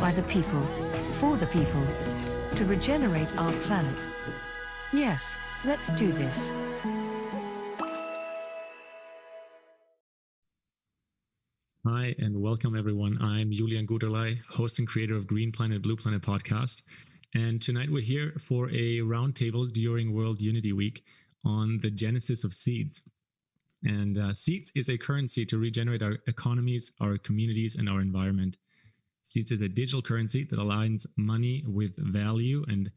by the people, for the people, to regenerate our planet. Yes, let's do this. Hi, and welcome everyone. I'm Julian Guderley, host and creator of Green Planet, Blue Planet podcast. And tonight we're here for a roundtable during World Unity Week on the genesis of seeds. And seeds is a currency to regenerate our economies, our communities, and our environment. Seeds is a digital currency that aligns money with value and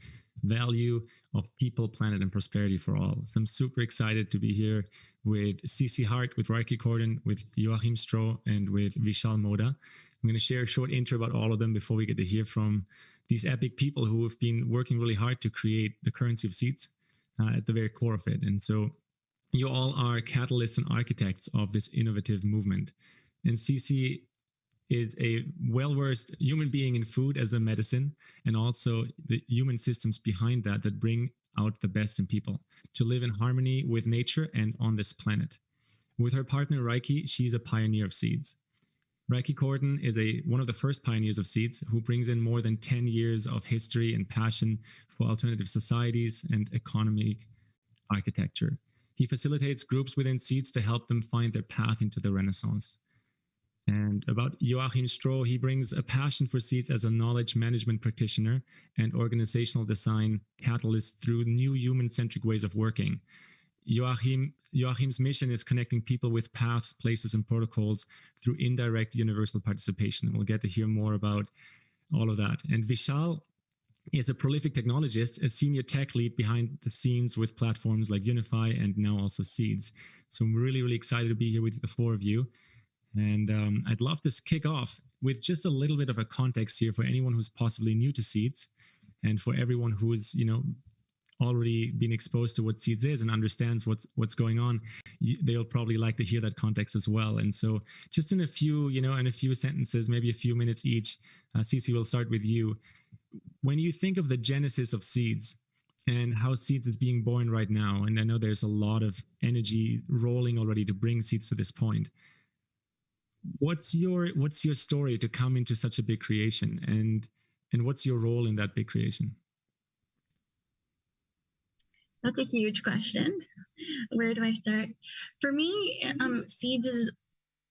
value of people, planet, and prosperity for all. So I'm super excited to be here with CC Hart, with Reiki Corden, with Joachim Stroh, and with Vishal Moda. I'm going to share a short intro about all of them before we get to hear from these epic people who have been working really hard to create the currency of seeds at the very core of it. And so you all are catalysts and architects of this innovative movement. And CC is a well-versed human being in food as a medicine, and also the human systems behind that bring out the best in people to live in harmony with nature and on this planet. With her partner Reiki, she's a pioneer of seeds. Reiki Corden is one of the first pioneers of seeds who brings in more than 10 years of history and passion for alternative societies and economic architecture. He facilitates groups within seeds to help them find their path into the Renaissance. And about Joachim Stroh, he brings a passion for seeds as a knowledge management practitioner and organizational design catalyst through new human-centric ways of working. Joachim's mission is connecting people with paths, places, and protocols through indirect universal participation. And we'll get to hear more about all of that. And Vishal is a prolific technologist, a senior tech lead behind the scenes with platforms like Unify and now also Seeds. So I'm really, really excited to be here with the four of you. And I'd love to kick off with just a little bit of a context here for anyone who's possibly new to Seeds, and for everyone who's, already been exposed to what Seeds is and understands what's going on. They'll probably like to hear that context as well. And so just in a few sentences, maybe a few minutes each, Cece, we'll start with you. When you think of the genesis of Seeds and how Seeds is being born right now, and I know there's a lot of energy rolling already to bring Seeds to this point, what's your story to come into such a big creation, and what's your role in that big creation? That's a huge question. Where do I start? For me, Seeds is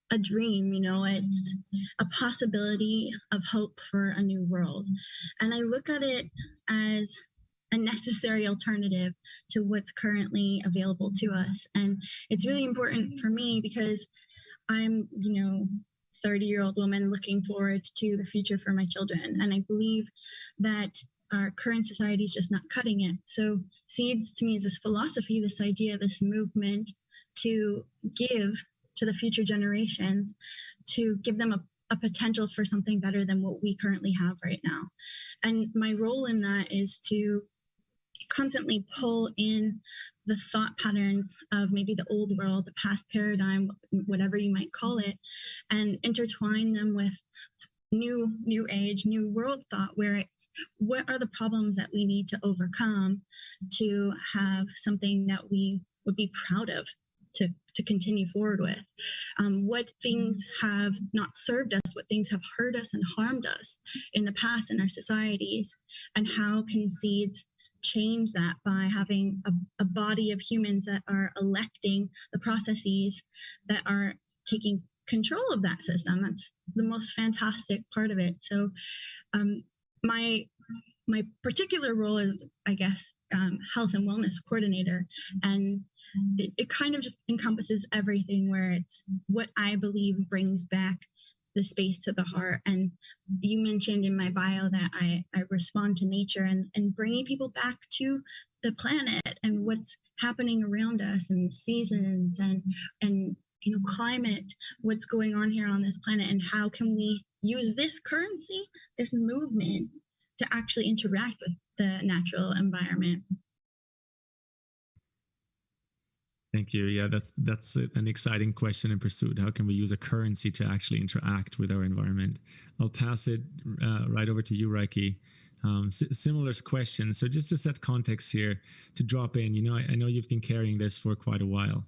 a dream, it's a possibility of hope for a new world. And I look at it as a necessary alternative to what's currently available to us. And it's really important for me because I'm, 30-year-old woman looking forward to the future for my children. And I believe that our current society is just not cutting it. So Seeds to me is this philosophy, this idea, this movement to give to the future generations, to give them a potential for something better than what we currently have right now. And my role in that is to constantly pull in the thought patterns of maybe the old world, the past paradigm, whatever you might call it, and intertwine them with new age, new world thought, where it's what are the problems that we need to overcome to have something that we would be proud of to continue forward with. What things have not served us, what things have hurt us and harmed us in the past in our societies, and how can Seeds change that by having a body of humans that are electing the processes that are taking control of that system. That's the most fantastic part of it. So my particular role is, I guess, health and wellness coordinator. And it kind of just encompasses everything, where it's what I believe brings back the space to the heart. And you mentioned in my bio that I respond to nature and bringing people back to the planet and what's happening around us, and seasons and climate, what's going on here on this planet, and how can we use this currency, this movement, to actually interact with the natural environment. Thank you. Yeah, that's an exciting question and pursuit. How can we use a currency to actually interact with our environment? I'll pass it right over to you, Reiki. Similar question. So just to set context here, to drop in, I know you've been carrying this for quite a while.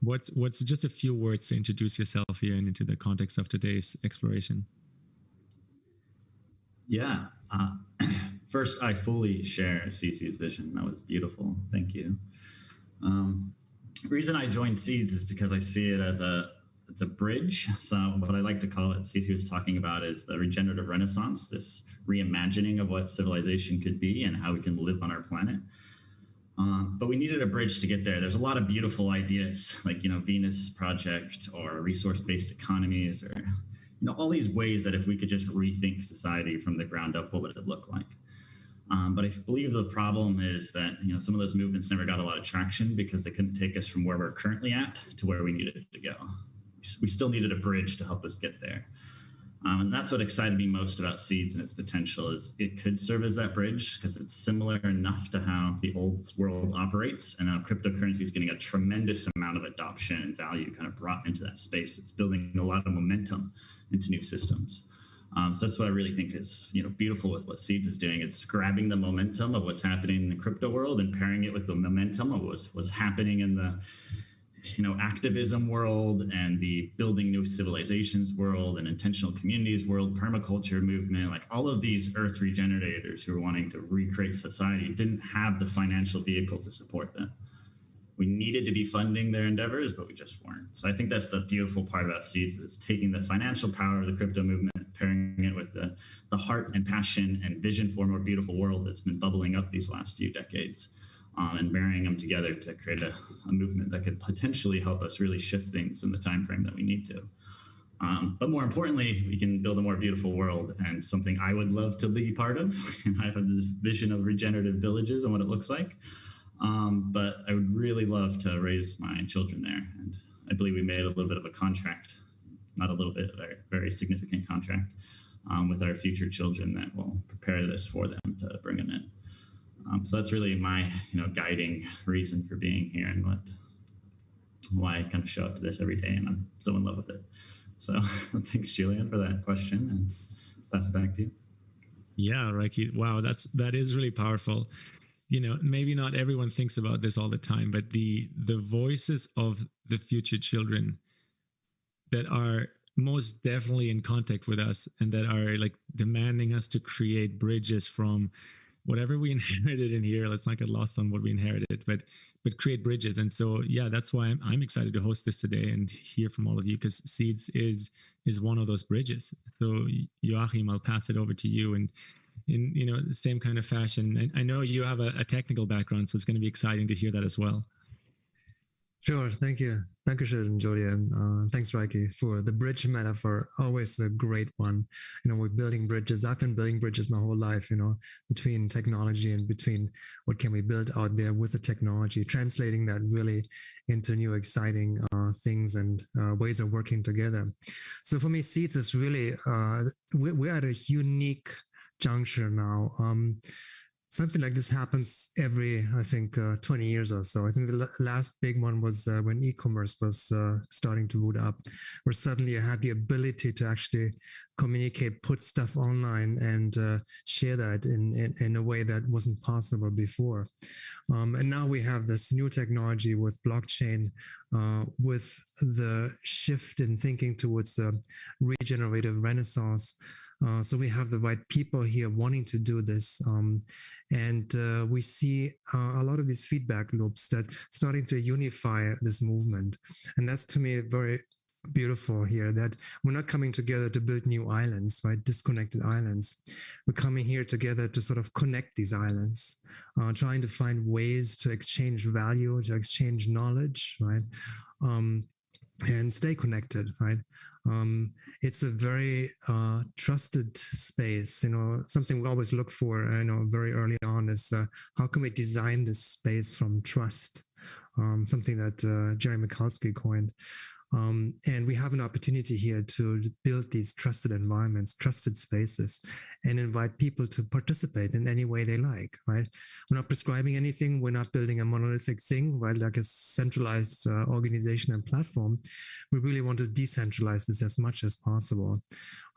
What's just a few words to introduce yourself here and into the context of today's exploration? Yeah. First, I fully share Cece's vision. That was beautiful. Thank you. The reason I joined Seeds is because I see it as it's a bridge. So what I like to call it, Cece was talking about, is the regenerative renaissance, this reimagining of what civilization could be and how we can live on our planet. But we needed a bridge to get there. There's a lot of beautiful ideas like, Venus Project or resource-based economies, or, all these ways that if we could just rethink society from the ground up, what would it look like? But I believe the problem is that, some of those movements never got a lot of traction because they couldn't take us from where we're currently at to where we needed to go. We still needed a bridge to help us get there. And that's what excited me most about Seeds and its potential, is it could serve as that bridge because it's similar enough to how the old world operates, and now cryptocurrency is getting a tremendous amount of adoption and value kind of brought into that space. It's building a lot of momentum into new systems. So that's what I really think is, beautiful with what Seeds is doing. It's grabbing the momentum of what's happening in the crypto world and pairing it with the momentum of what's happening in the activism world and the building new civilizations world and intentional communities world, permaculture movement. Like, all of these earth regenerators who are wanting to recreate society didn't have the financial vehicle to support them. We needed to be funding their endeavors, but we just weren't. So I think that's the beautiful part about Seeds, is taking the financial power of the crypto movement, pairing it with the heart and passion and vision for a more beautiful world that's been bubbling up these last few decades, and marrying them together to create a movement that could potentially help us really shift things in the time frame that we need to. But more importantly, we can build a more beautiful world, and something I would love to be part of. I have this vision of regenerative villages and what it looks like. But I would really love to raise my children there. And I believe we made a little bit of a contract, not a little bit, a very, very significant contract, with our future children that will prepare this for them to bring them in. So that's really my, guiding reason for being here, and why I kind of show up to this every day, and I'm so in love with it. So thanks, Julian, for that question, and pass it back to you. Yeah, Reiki. Wow, that is really powerful. Maybe not everyone thinks about this all the time, but the voices of the future children that are most definitely in contact with us and that are like demanding us to create bridges from whatever we inherited in here. Let's not get lost on what we inherited, but create bridges. And so, yeah, that's why I'm excited to host this today and hear from all of you, because Seeds is one of those bridges. So Joachim, I'll pass it over to you, and in the same kind of fashion. I know you have a technical background, so it's going to be exciting to hear that as well. Sure, thank you. Dankeschön, Julian. Thanks, Reiki, for the bridge metaphor. Always a great one. We're building bridges. I've been building bridges my whole life, between technology and between what can we build out there with the technology, translating that really into new exciting things and ways of working together. So for me, Seeds is really, we're at a unique juncture now. Something like this happens every, I think, 20 years or so. I think the last big one was when e-commerce was starting to boot up, where suddenly you had the ability to actually communicate, put stuff online, and share that in a way that wasn't possible before. And now we have this new technology with blockchain, with the shift in thinking towards a regenerative renaissance. So we have the right people here wanting to do this. And we see a lot of these feedback loops that starting to unify this movement. And that's, to me, very beautiful here, that we're not coming together to build new islands, right? Disconnected islands. We're coming here together to sort of connect these islands, trying to find ways to exchange value, to exchange knowledge, right? And stay connected, right? It's a very trusted space. Something we always look for, very early on is how can we design this space from trust? Something that Jerry Mikulski coined. And we have an opportunity here to build these trusted environments, trusted spaces, and invite people to participate in any way they like, right? We're not prescribing anything. We're not building a monolithic thing, right? Like a centralized organization and platform. We really want to decentralize this as much as possible.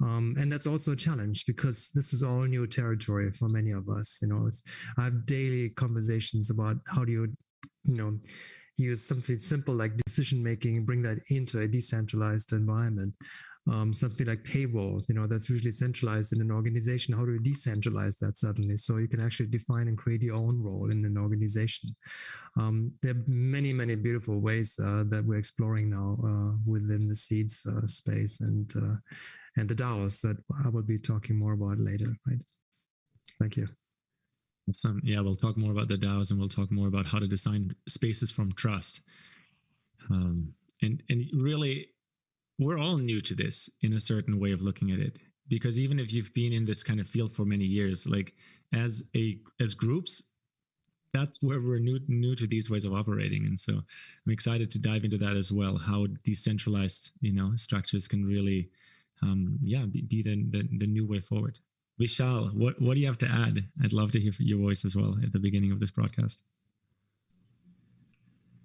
And that's also a challenge because this is all new territory for many of us. I have daily conversations about how do you, use something simple like decision making, bring that into a decentralized environment. something like payroll, that's usually centralized in an organization. How do you decentralize that suddenly? So you can actually define and create your own role in an organization. There are many, many beautiful ways that we're exploring now within the Seeds space and the DAOs that I will be talking more about later, right? Thank you. Yeah, we'll talk more about the DAOs and we'll talk more about how to design spaces from trust. And really, we're all new to this in a certain way of looking at it, because even if you've been in this kind of field for many years, like as groups, that's where we're new to these ways of operating. And so I'm excited to dive into that as well, how decentralized, structures can really, be the new way forward. Vishal, what do you have to add? I'd love to hear your voice as well at the beginning of this broadcast.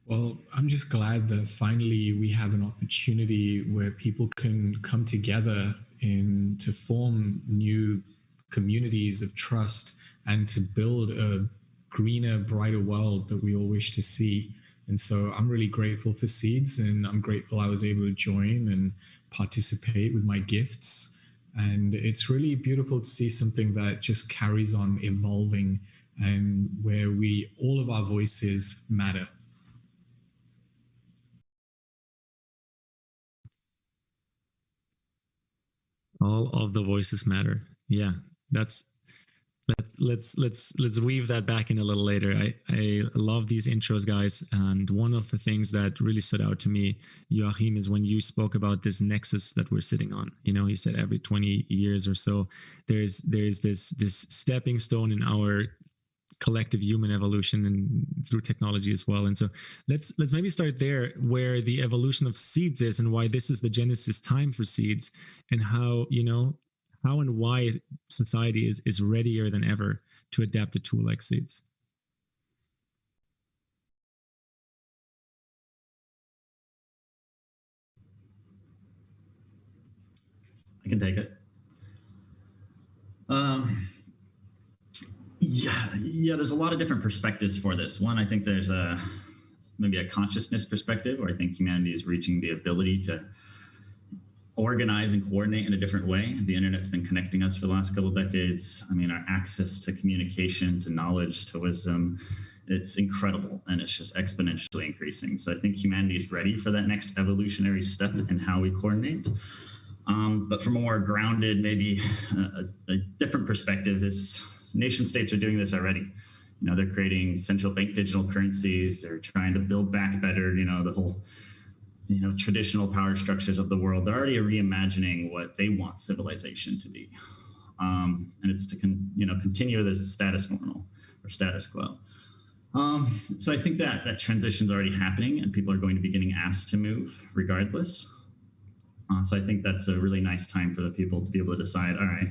Well, I'm just glad that finally we have an opportunity where people can come together to form new communities of trust and to build a greener, brighter world that we all wish to see. And so I'm really grateful for Seeds, and I'm grateful I was able to join and participate with my gifts. And it's really beautiful to see something that just carries on evolving and where all of our voices matter. All of the voices matter. Yeah, let's weave that back in a little later. I love these intros, guys. And one of the things that really stood out to me, Joachim, is when you spoke about this nexus that we're sitting on. He said every 20 years or so, there's this stepping stone in our collective human evolution and through technology as well. And so let's maybe start there, where the evolution of Seeds is and why this is the genesis time for Seeds, and how and why society is readier than ever to adapt a tool like Seeds. I can take it. Yeah, there's a lot of different perspectives for this. One, I think there's maybe a consciousness perspective, where I think humanity is reaching the ability to organize and coordinate in a different way. The internet's been connecting us for the last couple of decades. I mean, our access to communication, to knowledge, to wisdom, it's incredible, and it's just exponentially increasing. So I think humanity is ready for that next evolutionary step in how we coordinate. But from a more grounded, maybe a different perspective, is nation states are doing this already. They're creating central bank digital currencies. They're trying to build back better, the whole traditional power structures of the world. They're already reimagining what they want civilization to be. And it's to continue this status normal or status quo. So I think that transition is already happening, and people are going to be getting asked to move regardless. So I think that's a really nice time for the people to be able to decide, all right,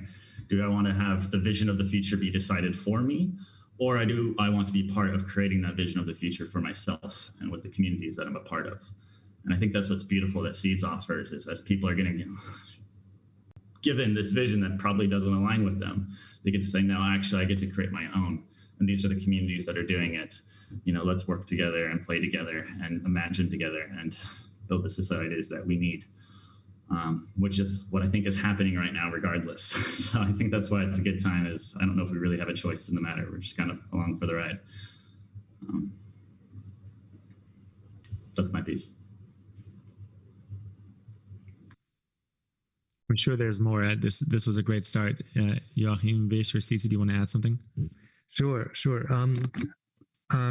do I want to have the vision of the future be decided for me, or do I want to be part of creating that vision of the future for myself and with the communities that I'm a part of? And I think that's what's beautiful that Seeds offers, is as people are getting given this vision that probably doesn't align with them, they get to say, no, actually, I get to create my own. And these are the communities that are doing it. Let's work together and play together and imagine together and build the societies that we need, which is what I think is happening right now regardless. So I think that's why it's a good time, is I don't know if we really have a choice in the matter. We're just kind of along for the ride. That's my piece. I'm sure there's more. This was a great start. Joachim, Vish, or Cece, do you want to add something? Sure.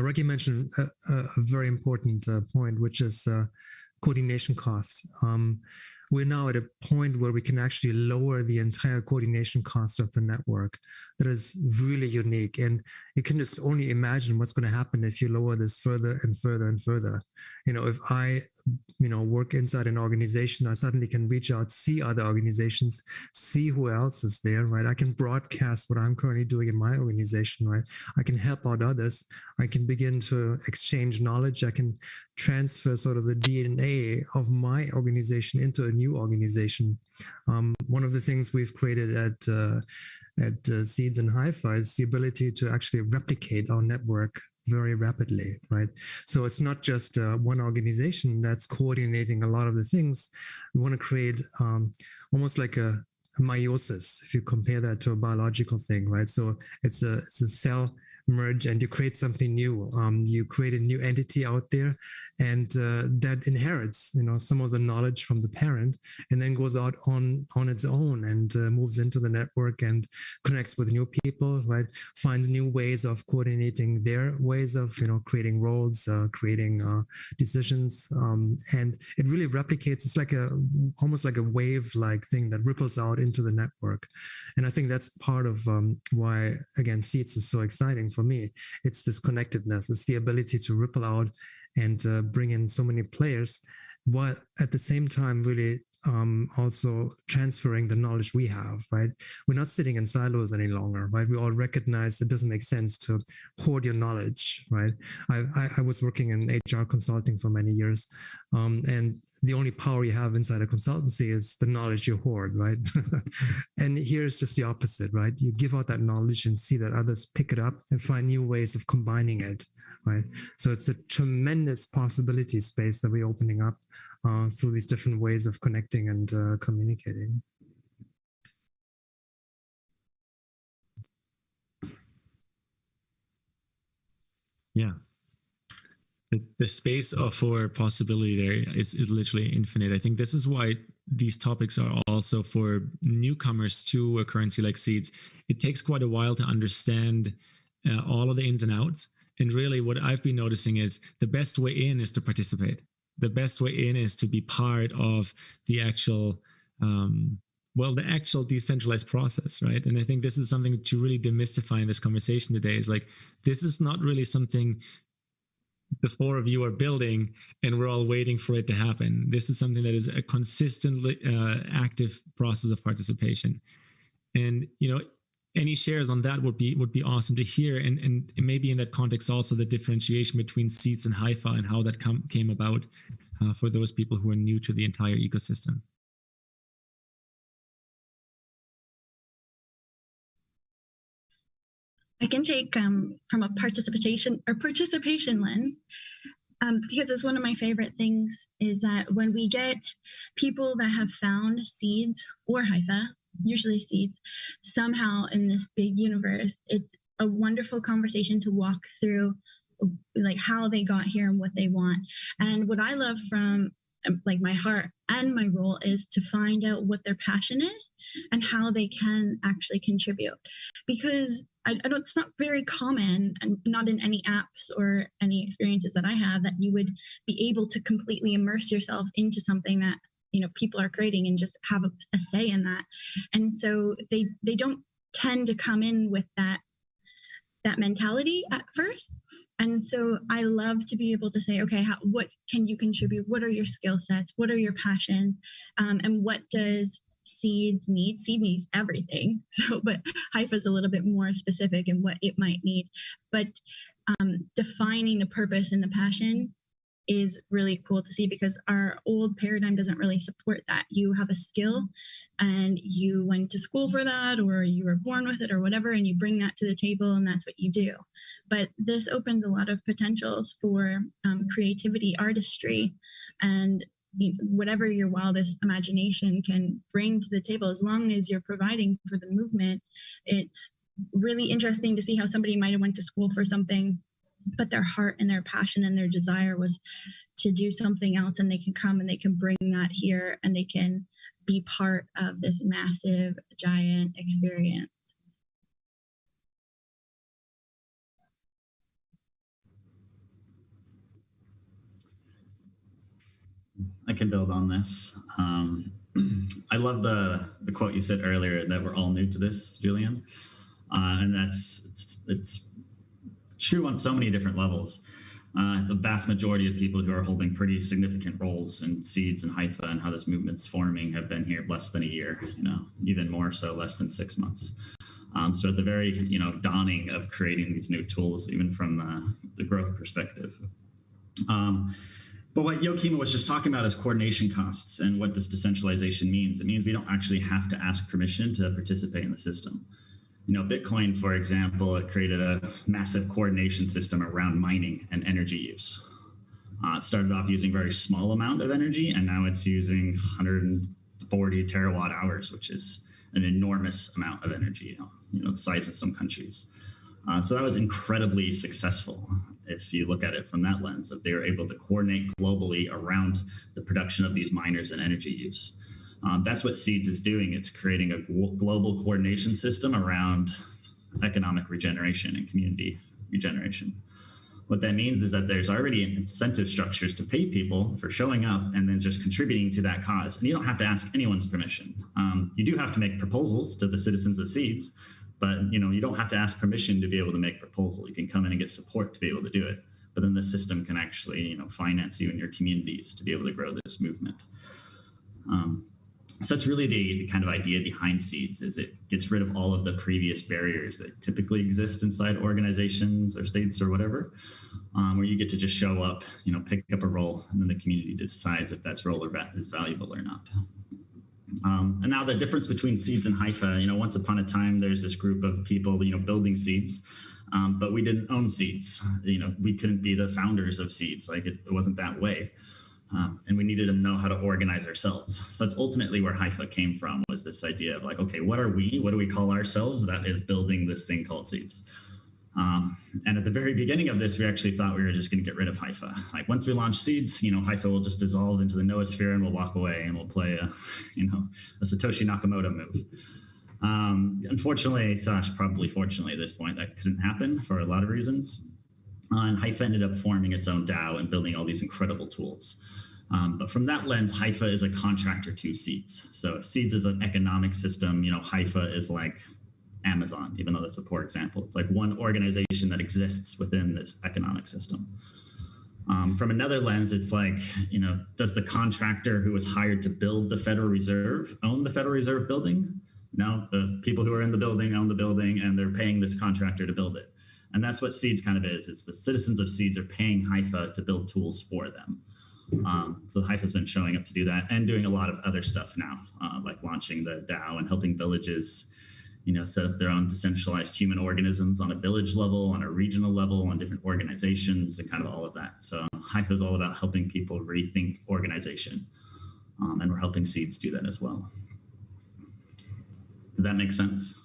Ricky mentioned a very important point, which is coordination costs. We're now at a point where we can actually lower the entire coordination cost of the network. That is really unique. And you can just only imagine what's going to happen if you lower this further and further and further. If I, work inside an organization, I suddenly can reach out, see other organizations, see who else is there, right? I can broadcast what I'm currently doing in my organization, right? I can help out others. I can begin to exchange knowledge. I can transfer sort of the DNA of my organization into a new organization. One of the things we've created at Seeds and Hi-Fi is the ability to actually replicate our network very rapidly, right? So it's not just one organization that's coordinating a lot of the things. We want to create almost like a meiosis, if you compare that to a biological thing, right? So it's a cell merge and you create something new. You create a new entity out there, and that inherits, some of the knowledge from the parent, and then goes out on its own and moves into the network and connects with new people, right? Finds new ways of coordinating their ways of, creating roles, creating decisions, and it really replicates. It's like almost like a wave-like thing that ripples out into the network, and I think that's part of why, again, Seeds is so exciting for me. It's this connectedness. It's the ability to ripple out and bring in so many players, while at the same time really also transferring the knowledge we have, right? We're not sitting in silos any longer, right? We all recognize it doesn't make sense to hoard your knowledge, right? I was working in HR consulting for many years, and the only power you have inside a consultancy is the knowledge you hoard, right? And here's just the opposite, right? You give out that knowledge and see that others pick it up and find new ways of combining it, right? So it's a tremendous possibility space that we're opening up through these different ways of connecting and communicating. Yeah. The space for possibility there is literally infinite. I think this is why these topics are also for newcomers to a currency like Seeds. It takes quite a while to understand all of the ins and outs. And really what I've been noticing is the best way in is to participate. The best way in is to be part of the actual, the actual decentralized process, right? And I think this is something to really demystify in this conversation today, is like, this is not really something the four of you are building and we're all waiting for it to happen. This is something that is a consistently active process of participation. And, any shares on that would be awesome to hear, and maybe in that context also the differentiation between Seeds and Haifa and how that came about for those people who are new to the entire ecosystem. I can take from a participation lens, because it's one of my favorite things is that when we get people that have found Seeds or Haifa, usually Seeds, somehow in this big universe, it's a wonderful conversation to walk through, like how they got here and what they want. And what I love from like my heart and my role is to find out what their passion is and how they can actually contribute, because it's not very common, and not in any apps or any experiences that I have, that you would be able to completely immerse yourself into something that people are creating and just have a say in that. And so they don't tend to come in with that mentality at first. And so I love to be able to say, okay, what can you contribute? What are your skill sets? What are your passions? And what does Seeds need? Seed needs everything. So, but Haifa is a little bit more specific in what it might need. But defining the purpose and the passion is really cool to see, because our old paradigm doesn't really support that. You have a skill and you went to school for that, or you were born with it or whatever, and you bring that to the table and that's what you do. But this opens a lot of potentials for creativity, artistry, and whatever your wildest imagination can bring to the table, as long as you're providing for the movement. It's really interesting to see how somebody might have went to school for something, but their heart and their passion and their desire was to do something else, and they can come and they can bring that here and they can be part of this massive, giant experience. I can build on this. I love the quote you said earlier, that we're all new to this, Julian. And it's true on so many different levels. The vast majority of people who are holding pretty significant roles in Seeds and Haifa and how this movement's forming have been here less than a year, even more so less than 6 months. So at the very, dawning of creating these new tools, even from the growth perspective. But what Joachim was just talking about is coordination costs, and what this decentralization means. It means we don't actually have to ask permission to participate in the system. Bitcoin, for example, it created a massive coordination system around mining and energy use. It started off using a very small amount of energy, and now it's using 140 terawatt hours, which is an enormous amount of energy, the size of some countries. So that was incredibly successful if you look at it from that lens, that they were able to coordinate globally around the production of these miners and energy use. That's what Seeds is doing. It's creating a global coordination system around economic regeneration and community regeneration. What that means is that there's already incentive structures to pay people for showing up and then just contributing to that cause. And you don't have to ask anyone's permission. You do have to make proposals to the citizens of Seeds, but you don't have to ask permission to be able to make a proposal. You can come in and get support to be able to do it. But then the system can actually finance you and your communities to be able to grow this movement. So that's really the kind of idea behind Seeds, is it gets rid of all of the previous barriers that typically exist inside organizations or states or whatever, where you get to just show up, pick up a role, and then the community decides if that role is valuable or not. And now the difference between Seeds and Haifa, once upon a time, there's this group of people, building Seeds, but we didn't own Seeds. We couldn't be the founders of Seeds. Like it wasn't that way. And we needed to know how to organize ourselves. So that's ultimately where Haifa came from, was this idea of like, okay, what are we? What do we call ourselves? That is building this thing called Seeds. And at the very beginning of this, we actually thought we were just going to get rid of Haifa. Like once we launch Seeds, Haifa will just dissolve into the noosphere and we'll walk away and we'll play a Satoshi Nakamoto move. Unfortunately, probably fortunately at this point, that couldn't happen for a lot of reasons. And Haifa ended up forming its own DAO and building all these incredible tools. But from that lens, Haifa is a contractor to Seeds. So if Seeds is an economic system, Haifa is like Amazon, even though that's a poor example. It's like one organization that exists within this economic system. From another lens, it's like, does the contractor who was hired to build the Federal Reserve own the Federal Reserve building? No, the people who are in the building own the building, and they're paying this contractor to build it. And that's what Seeds kind of is. It's the citizens of Seeds are paying Haifa to build tools for them. So Haifa's been showing up to do that and doing a lot of other stuff now, like launching the DAO and helping villages, set up their own decentralized human organisms on a village level, on a regional level, on different organizations, and kind of all of that. So Haifa is all about helping people rethink organization. And we're helping Seeds do that as well. Does that make sense?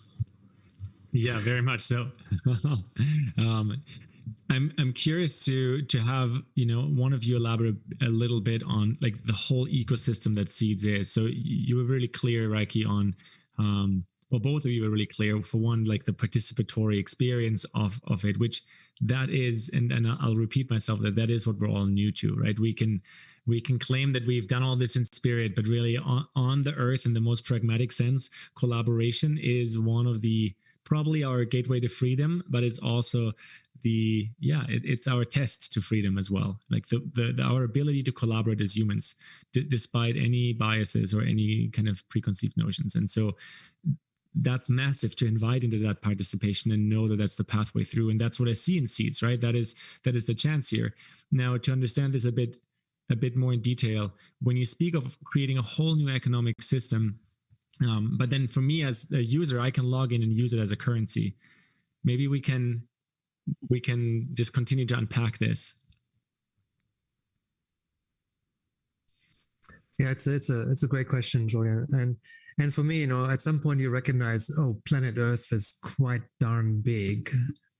Yeah, very much so. I'm curious to have one of you elaborate a little bit on like the whole ecosystem that Seeds is. So you were really clear, Reiki, on well, both of you were really clear. For one, like the participatory experience of it, which that is, and I'll repeat myself, that is what we're all new to, right? We can claim that we've done all this in spirit, but really on the earth, in the most pragmatic sense, collaboration is one of the probably our gateway to freedom, but it's also it's our test to freedom as well. Like our ability to collaborate as humans, despite any biases or any kind of preconceived notions. And so that's massive to invite into that participation and know that that's the pathway through. And that's what I see in Seeds, right? That is the chance here. Now, to understand this a bit more in detail, when you speak of creating a whole new economic system, but then for me as a user, I can log in and use it as a currency. Maybe we can just continue to unpack this. Yeah, it's a great question, Julian. And for me, at some point you recognize, planet Earth is quite darn big.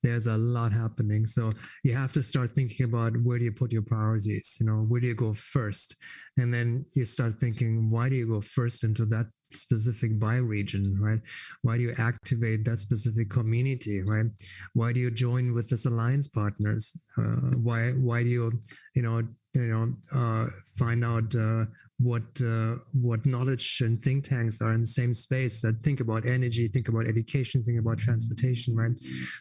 There's a lot happening. So you have to start thinking about where do you put your priorities? Where do you go first? And then you start thinking, why do you go first into that specific bioregion, right? Why do you activate that specific community, right? Why do you join with this alliance partners? Why do you, find out what knowledge and think tanks are in the same space that think about energy, think about education, think about transportation, right?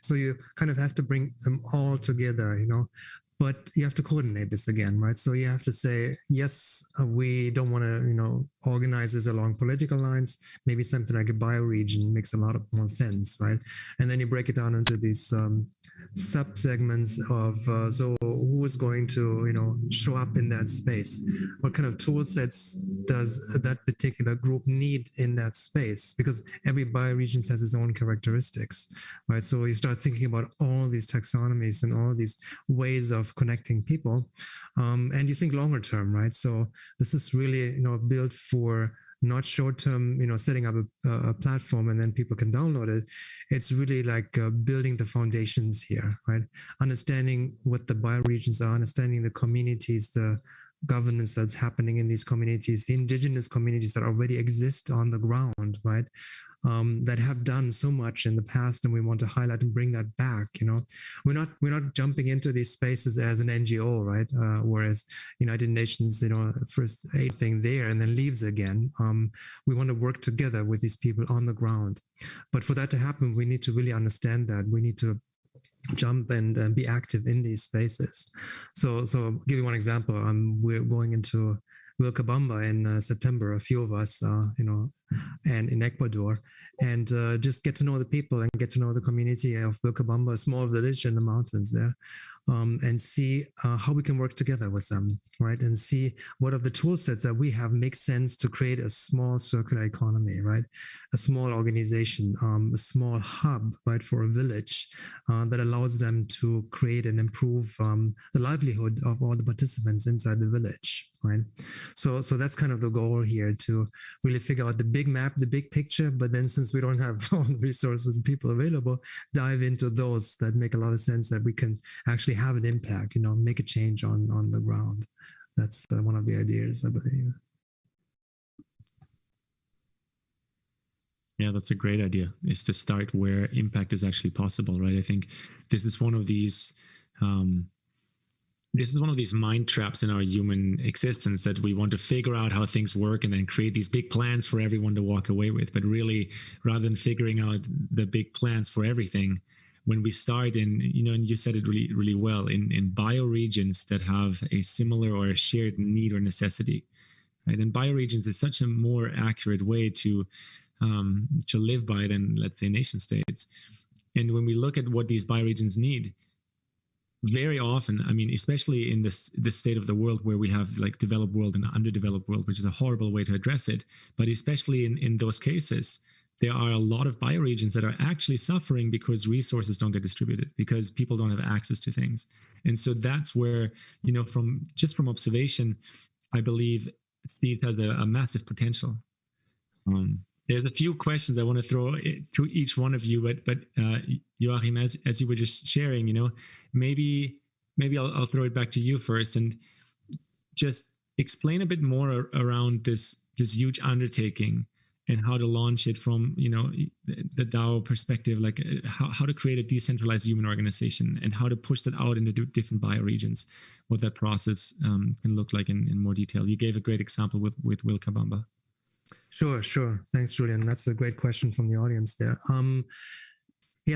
So you kind of have to bring them all together, but you have to coordinate this again, right? So you have to say, yes, we don't want to, organize this along political lines. Maybe something like a bioregion makes a lot of more sense, right? And then you break it down into these sub-segments of, so who is going to, show up in that space? What kind of tool sets does that particular group need in that space? Because every bioregion has its own characteristics, right? So you start thinking about all these taxonomies and all these ways of connecting people, and you think longer term, right? So this is really, built for not short-term, setting up a platform and then people can download it. It's really like building the foundations here, right? Understanding what the bioregions are, understanding the communities, the governance that's happening in these communities, the indigenous communities that already exist on the ground, right? That have done so much in the past, and we want to highlight and bring that back. We're not jumping into these spaces as an NGO, right? Whereas United Nations, first aid thing there and then leaves again. We want to work together with these people on the ground, but for that to happen, we need to really understand that. We need to jump and be active in these spaces. So I'll give you one example. We're going into Vilcabamba in September, a few of us, and in Ecuador, and just get to know the people and get to know the community of Vilcabamba, a small village in the mountains there, and see how we can work together with them, right? And see what of the tool sets that we have make sense to create a small circular economy, right? A small organization, a small hub, right, for a village that allows them to create and improve the livelihood of all the participants inside the village. Right. So that's kind of the goal here, to really figure out the big map, the big picture. But then, since we don't have all the resources and people available, dive into those that make a lot of sense, that we can actually have an impact, make a change on the ground. That's one of the ideas, I believe. Yeah, that's a great idea, is to start where impact is actually possible, right? I think this is one of these mind traps in our human existence, that we want to figure out how things work and then create these big plans for everyone to walk away with. But really, rather than figuring out the big plans for everything, when we start in, and you said it really, really well, in bioregions that have a similar or a shared need or necessity, right? And bioregions is such a more accurate way to live by than, let's say, nation states. And when we look at what these bioregions need, very often, especially in this state of the world where we have like developed world and underdeveloped world, which is a horrible way to address it, but especially in those cases, there are a lot of bioregions that are actually suffering because resources don't get distributed, because people don't have access to things. And so that's where, from observation, I believe Steve has a massive potential. There's a few questions I want to throw to each one of you, but Joachim, as you were just sharing, maybe I'll throw it back to you first, and just explain a bit more around this huge undertaking and how to launch it from the DAO perspective, like how to create a decentralized human organization and how to push that out into different bioregions, what that process can look like in more detail. You gave a great example with Vilcabamba. Sure. Thanks, Julian. That's a great question from the audience there.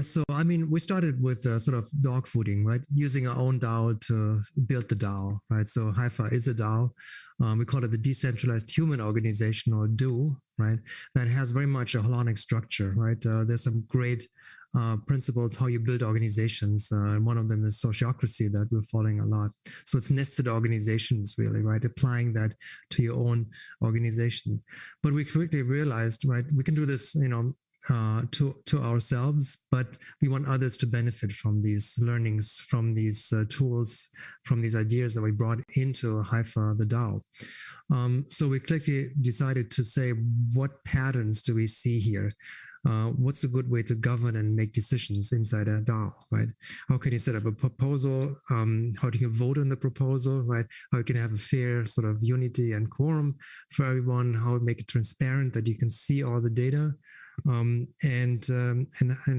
So we started with sort of dog fooding, right? Using our own DAO to build the DAO, right? So Haifa is a DAO. We call it the Decentralized Human Organization, or DO, right? That has very much a holonic structure, right? There's some great principles how you build organizations. One of them is sociocracy that we're following a lot. So it's nested organizations, really, right? Applying that to your own organization. But we quickly realized, right, we can do this, to ourselves, but we want others to benefit from these learnings, from these tools, from these ideas that we brought into Haifa, the DAO. So we quickly decided to say, what patterns do we see here? What's a good way to govern and make decisions inside a DAO, right? How can you set up a proposal? How do you vote on the proposal, right? How you can have a fair sort of unity and quorum for everyone? How make it transparent that you can see all the data? And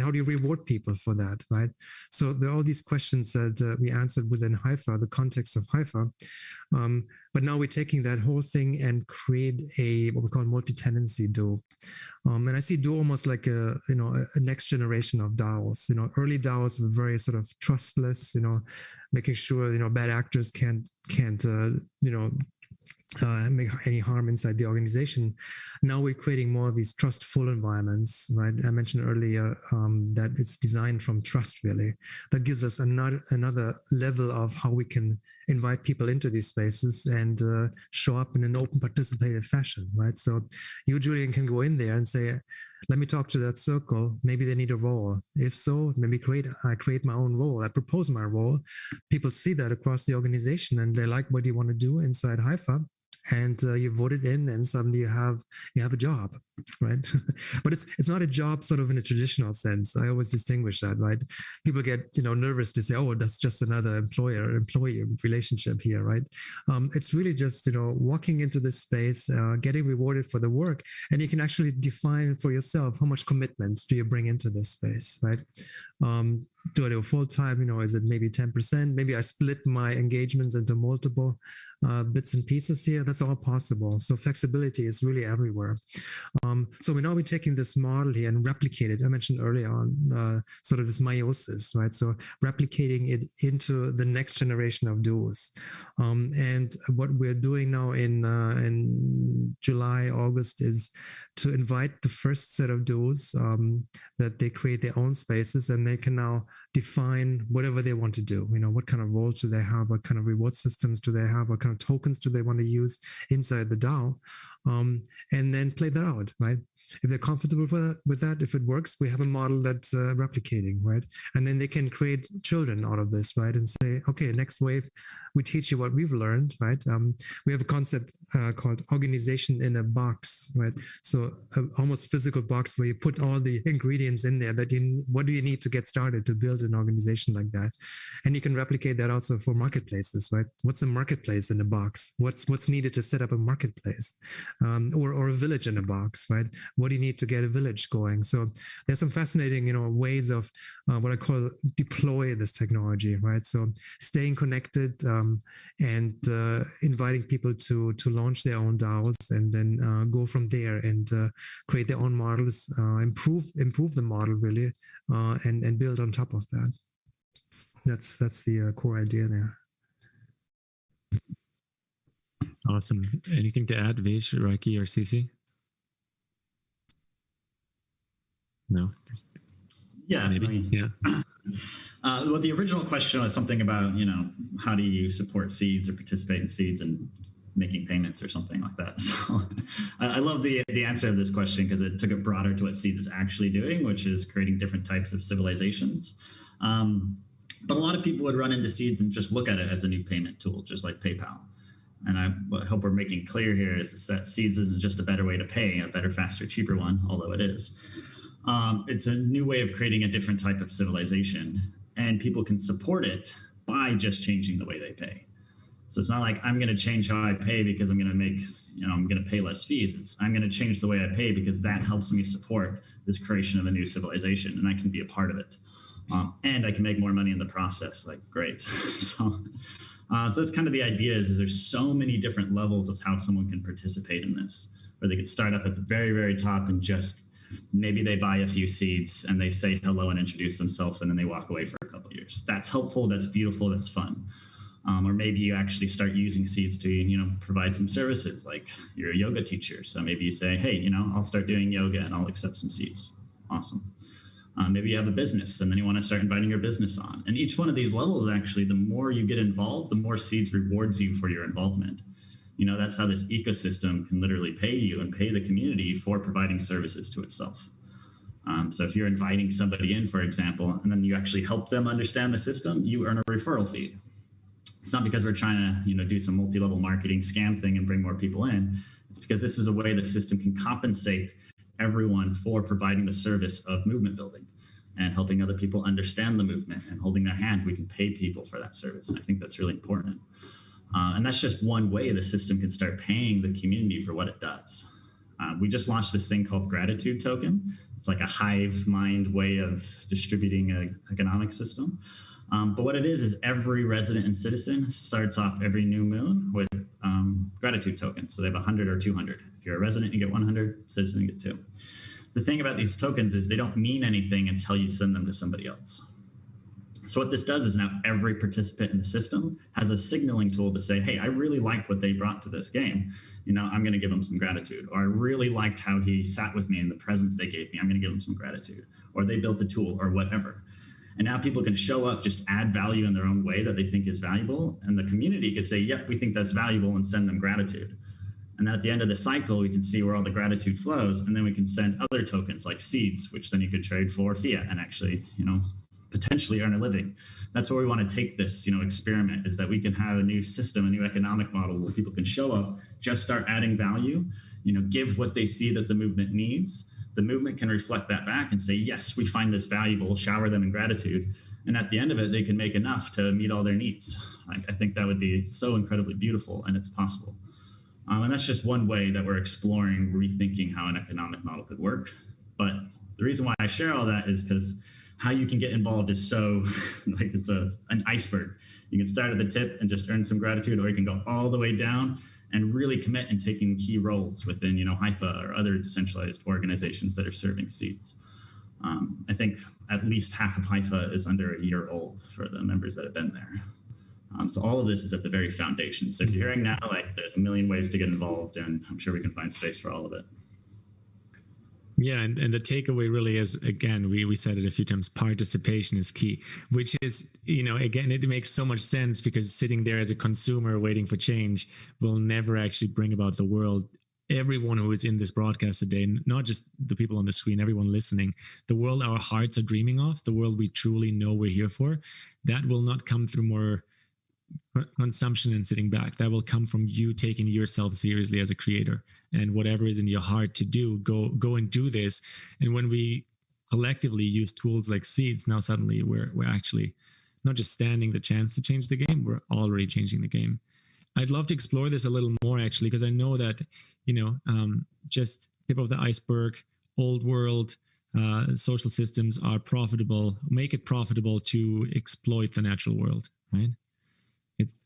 how do you reward people for that, right? So there are all these questions that we answered within Haifa, the context of Haifa. But now we're taking that whole thing and create what we call multi-tenancy DAO. And I see DAO almost like a next generation of DAOs. Early DAOs were very sort of trustless, making sure, bad actors can't make any harm inside the organization. Now we're creating more of these trustful environments, right? I mentioned earlier that it's designed from trust, really. That gives us another level of how we can invite people into these spaces and show up in an open, participative fashion, right? So you, Julian, can go in there and say, let me talk to that circle. Maybe they need a role. If so, maybe I create my own role. I propose my role. People see that across the organization and they like what you want to do inside Haifa. And you voted in, and suddenly you have a job, right? But it's not a job sort of in a traditional sense. I always distinguish that, right? People get nervous to say, oh, that's just another employee relationship here, right? It's really just walking into this space, getting rewarded for the work, and you can actually define for yourself how much commitment do you bring into this space, right? Do I do full time? Is it maybe 10%? Maybe I split my engagements into multiple bits and pieces here. That's all possible. So flexibility is really everywhere. So we're taking this model here and replicate it. I mentioned earlier on sort of this meiosis, right? So replicating it into the next generation of duos. And what we're doing now in July, August is to invite the first set of duos that they create their own spaces, and they can now define whatever they want to do. What kind of roles do they have? What kind of reward systems do they have? What kind of tokens do they want to use inside the DAO? And then play that out, right? If they're comfortable with that, if it works, we have a model that's replicating, right? And then they can create children out of this, right? And say, okay, next wave, we teach you what we've learned, right? We have a concept called organization in a box, right? So almost physical box where you put all the ingredients in there what do you need to get started to build an organization like that? And you can replicate that also for marketplaces, right? What's a marketplace in a box? What's needed to set up a marketplace? Or a village in a box, right? What do you need to get a village going? So there's some fascinating, ways of what I call deploy this technology, right? So staying connected and inviting people to launch their own DAOs and then go from there and create their own models, improve the model really, and build on top of that. That's the core idea there. Awesome. Anything to add, Vej, Raiki, or Cici? No. Yeah, maybe. Yeah. Well, the original question was something about how do you support seeds or participate in seeds and making payments or something like that. So I love the answer of this question because it took it broader to what seeds is actually doing, which is creating different types of civilizations. But a lot of people would run into seeds and just look at it as a new payment tool, just like PayPal. And I hope we're making clear here is that seeds isn't just a better way to pay, a better, faster, cheaper one, although it is. It's a new way of creating a different type of civilization, and people can support it by just changing the way they pay. So it's not like I'm going to change how I pay because I'm going to make, I'm going to pay less fees. It's I'm going to change the way I pay because that helps me support this creation of a new civilization, and I can be a part of it. And I can make more money in the process. Like, great. So that's kind of the idea is there's so many different levels of how someone can participate in this, where they could start off at the very, very top and just maybe they buy a few seeds and they say hello and introduce themselves, and then they walk away for a couple of years. That's helpful. That's beautiful. That's fun. Or maybe you actually start using seeds to, provide some services, like you're a yoga teacher. So maybe you say, hey, I'll start doing yoga and I'll accept some seeds. Awesome. Maybe you have a business and then you want to start inviting your business on. And each one of these levels, actually, the more you get involved, the more seeds rewards you for your involvement. That's how this ecosystem can literally pay you and pay the community for providing services to itself. So if you're inviting somebody in, for example, and then you actually help them understand the system, you earn a referral fee. It's not because we're trying to, do some multi-level marketing scam thing and bring more people in. It's because this is a way the system can compensate everyone for providing the service of movement building and helping other people understand the movement and holding their hand. We can pay people for that service. And I think that's really important. And that's just one way the system can start paying the community for what it does. We just launched this thing called Gratitude Token. It's like a hive mind way of distributing an economic system. But what it is every resident and citizen starts off every new moon with gratitude tokens. So they have 100 or 200. If you're a resident, you get 100, citizen, you get 2. The thing about these tokens is they don't mean anything until you send them to somebody else. So what this does is now every participant in the system has a signaling tool to say, hey, I really like what they brought to this game. I'm going to give them some gratitude. Or I really liked how he sat with me and the presents they gave me. I'm going to give them some gratitude. Or they built a tool or whatever. And now people can show up, just add value in their own way that they think is valuable. And the community can say, yep, we think that's valuable, and send them gratitude. And then at the end of the cycle, we can see where all the gratitude flows. And then we can send other tokens like seeds, which then you could trade for fiat and actually, potentially earn a living. That's where we want to take this, experiment, is that we can have a new system, a new economic model where people can show up, just start adding value, give what they see that the movement needs. The movement can reflect that back and say, yes, we find this valuable, shower them in gratitude. And at the end of it, they can make enough to meet all their needs. I think that would be so incredibly beautiful, and it's possible. And that's just one way that we're exploring, rethinking how an economic model could work. But the reason why I share all that is because how you can get involved is so like it's an iceberg. You can start at the tip and just earn some gratitude, or you can go all the way down and really commit in taking key roles within, HIFA or other decentralized organizations that are serving seeds. I think at least half of HIFA is under a year old for the members that have been there. So all of this is at the very foundation. So if you're hearing now, there's a million ways to get involved, and I'm sure we can find space for all of it. Yeah, and the takeaway really is, again, we said it a few times, participation is key, which is, again, it makes so much sense, because sitting there as a consumer waiting for change will never actually bring about the world. Everyone who is in this broadcast today, not just the people on the screen, everyone listening, the world our hearts are dreaming of, the world we truly know we're here for, that will not come through more consumption and sitting back. That will come from you taking yourself seriously as a creator, and whatever is in your heart to do, go and do this. And when we collectively use tools like seeds, now suddenly we're actually not just standing the chance to change the game, we're already changing the game. I'd love to explore this a little more, actually, because I know that just tip of the iceberg, old world social systems are profitable, make it profitable to exploit the natural world, right?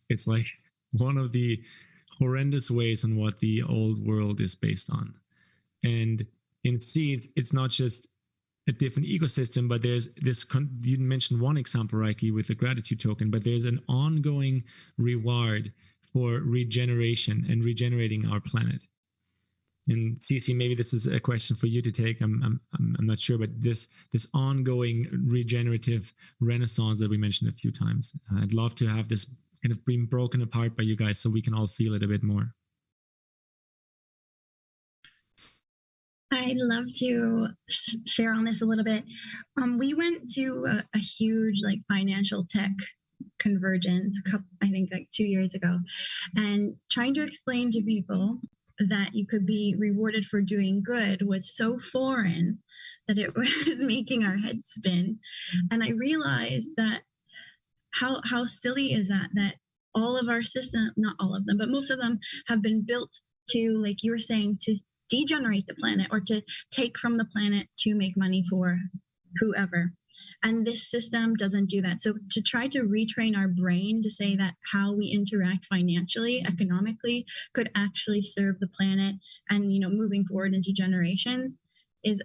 It's like one of the horrendous ways in what the old world is based on. And in seeds, it's not just a different ecosystem, but there's this, you mentioned one example, Reiki, with the gratitude token, but there's an ongoing reward for regeneration and regenerating our planet. And Cece, maybe this is a question for you to take. I'm not sure, but this ongoing regenerative renaissance that we mentioned a few times, I'd love to have this kind of being broken apart by you guys so we can all feel it a bit more. I'd love to share on this a little bit. We went to a huge financial tech convergence, I think 2 years ago, and trying to explain to people that you could be rewarded for doing good was so foreign that it was making our heads spin. And I realized that how silly is that all of our systems, not all of them, but most of them have been built to, like you were saying, to degenerate the planet or to take from the planet to make money for whoever. And this system doesn't do that. So to try to retrain our brain to say that how we interact financially, economically, could actually serve the planet and, moving forward into generations is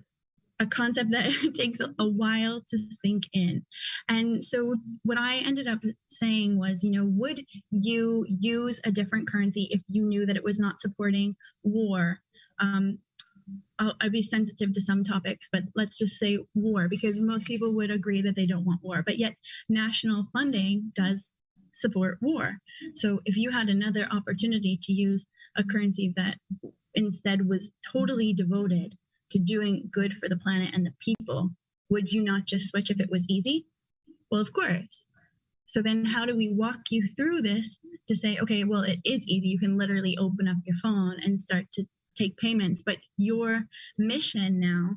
a concept that takes a while to sink in. And so what I ended up saying was, would you use a different currency if you knew that it was not supporting war? I'd be sensitive to some topics, but let's just say war, because most people would agree that they don't want war, but yet national funding does support war. So if you had another opportunity to use a currency that instead was totally devoted to doing good for the planet and the people, would you not just switch if it was easy? Well, of course. So then how do we walk you through this to say, okay, well, it is easy. You can literally open up your phone and start to take payments, but your mission now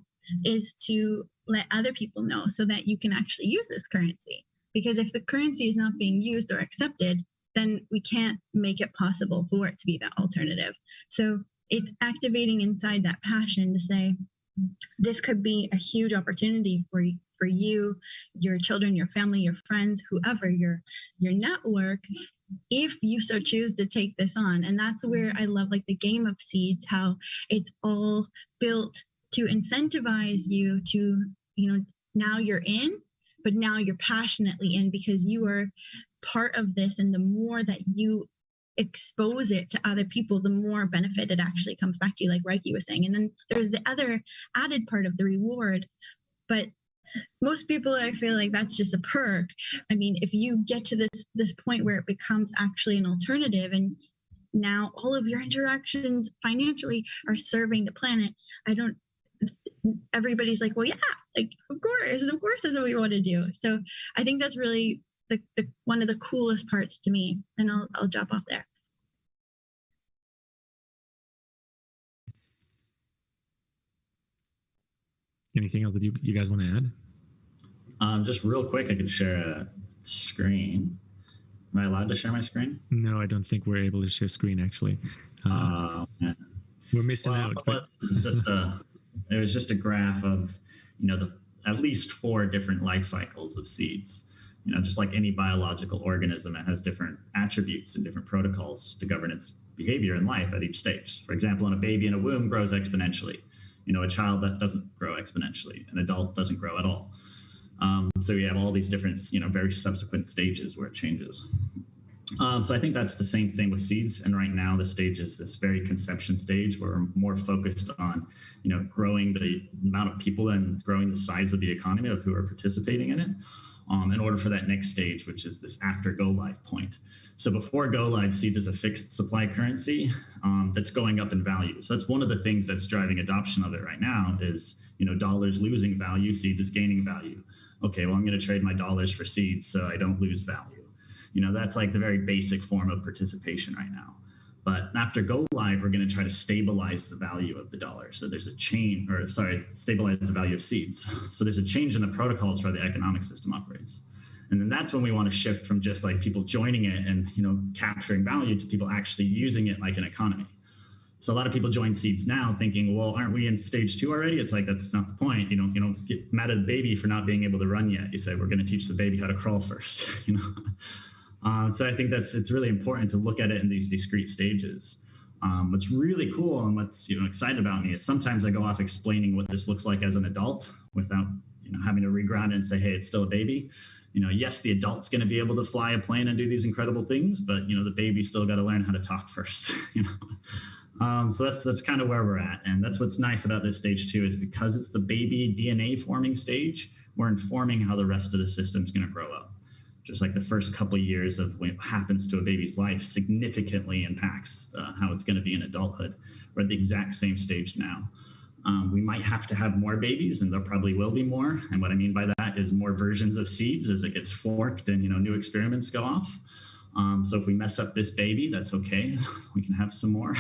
is to let other people know so that you can actually use this currency. Because if the currency is not being used or accepted, then we can't make it possible for it to be that alternative. So it's activating inside that passion to say, this could be a huge opportunity for you, your children, your family, your friends, whoever, your network, if you so choose to take this on. And that's where I love the game of seeds, how it's all built to incentivize you to, now you're in, but now you're passionately in because you are part of this. And the more that you expose it to other people, the more benefit it actually comes back to you, like Reiki was saying. And then there's the other added part of the reward. But most people, I feel like that's just a perk. I mean, if you get to this point where it becomes actually an alternative, and now all of your interactions financially are serving the planet, everybody's like, well, yeah, like, of course that's what we want to do. So I think that's really the one of the coolest parts to me. And I'll drop off there. Anything else that you guys want to add? Just real quick, I could share a screen. Am I allowed to share my screen? No, I don't think we're able to share screen, actually. We're missing out. But this is just it was just a graph of, at least 4 different life cycles of seeds. Just like any biological organism, it has different attributes and different protocols to govern its behavior in life at each stage. For example, a baby in a womb grows exponentially. A child that doesn't grow exponentially, an adult doesn't grow at all. So you have all these different, very subsequent stages where it changes. So I think that's the same thing with seeds. And right now the stage is this very conception stage where we're more focused on, growing the amount of people and growing the size of the economy of who are participating in it, in order for that next stage, which is this after go live point. So before go live, seeds is a fixed supply currency that's going up in value. So that's one of the things that's driving adoption of it right now is, dollars losing value, seeds is gaining value. Okay, well, I'm going to trade my dollars for seeds so I don't lose value. That's like the very basic form of participation right now. But after go live, we're going to try to stabilize the value of the dollar. So there's a change, stabilize the value of seeds. So there's a change in the protocols for how the economic system operates. And then that's when we want to shift from just like people joining it and, capturing value to people actually using it like an economy. So a lot of people join seeds now thinking, well, aren't we in stage 2 already? It's like, that's not the point. You don't get mad at the baby for not being able to run yet. You say, we're going to teach the baby how to crawl first, So I think it's really important to look at it in these discrete stages. What's really cool and what's excited about me is sometimes I go off explaining what this looks like as an adult without having to reground it and say, hey, it's still a baby. Yes, the adult's going to be able to fly a plane and do these incredible things, but the baby's still got to learn how to talk first. So that's kind of where we're at, and that's what's nice about this stage 2 is because it's the baby DNA forming stage, we're informing how the rest of the system's going to grow up. Just like the first couple of years of what happens to a baby's life significantly impacts how it's going to be in adulthood. We're at the exact same stage now. We might have to have more babies, and there probably will be more. And what I mean by that is more versions of seeds as it gets forked and new experiments go off. So if we mess up this baby, that's okay. We can have some more.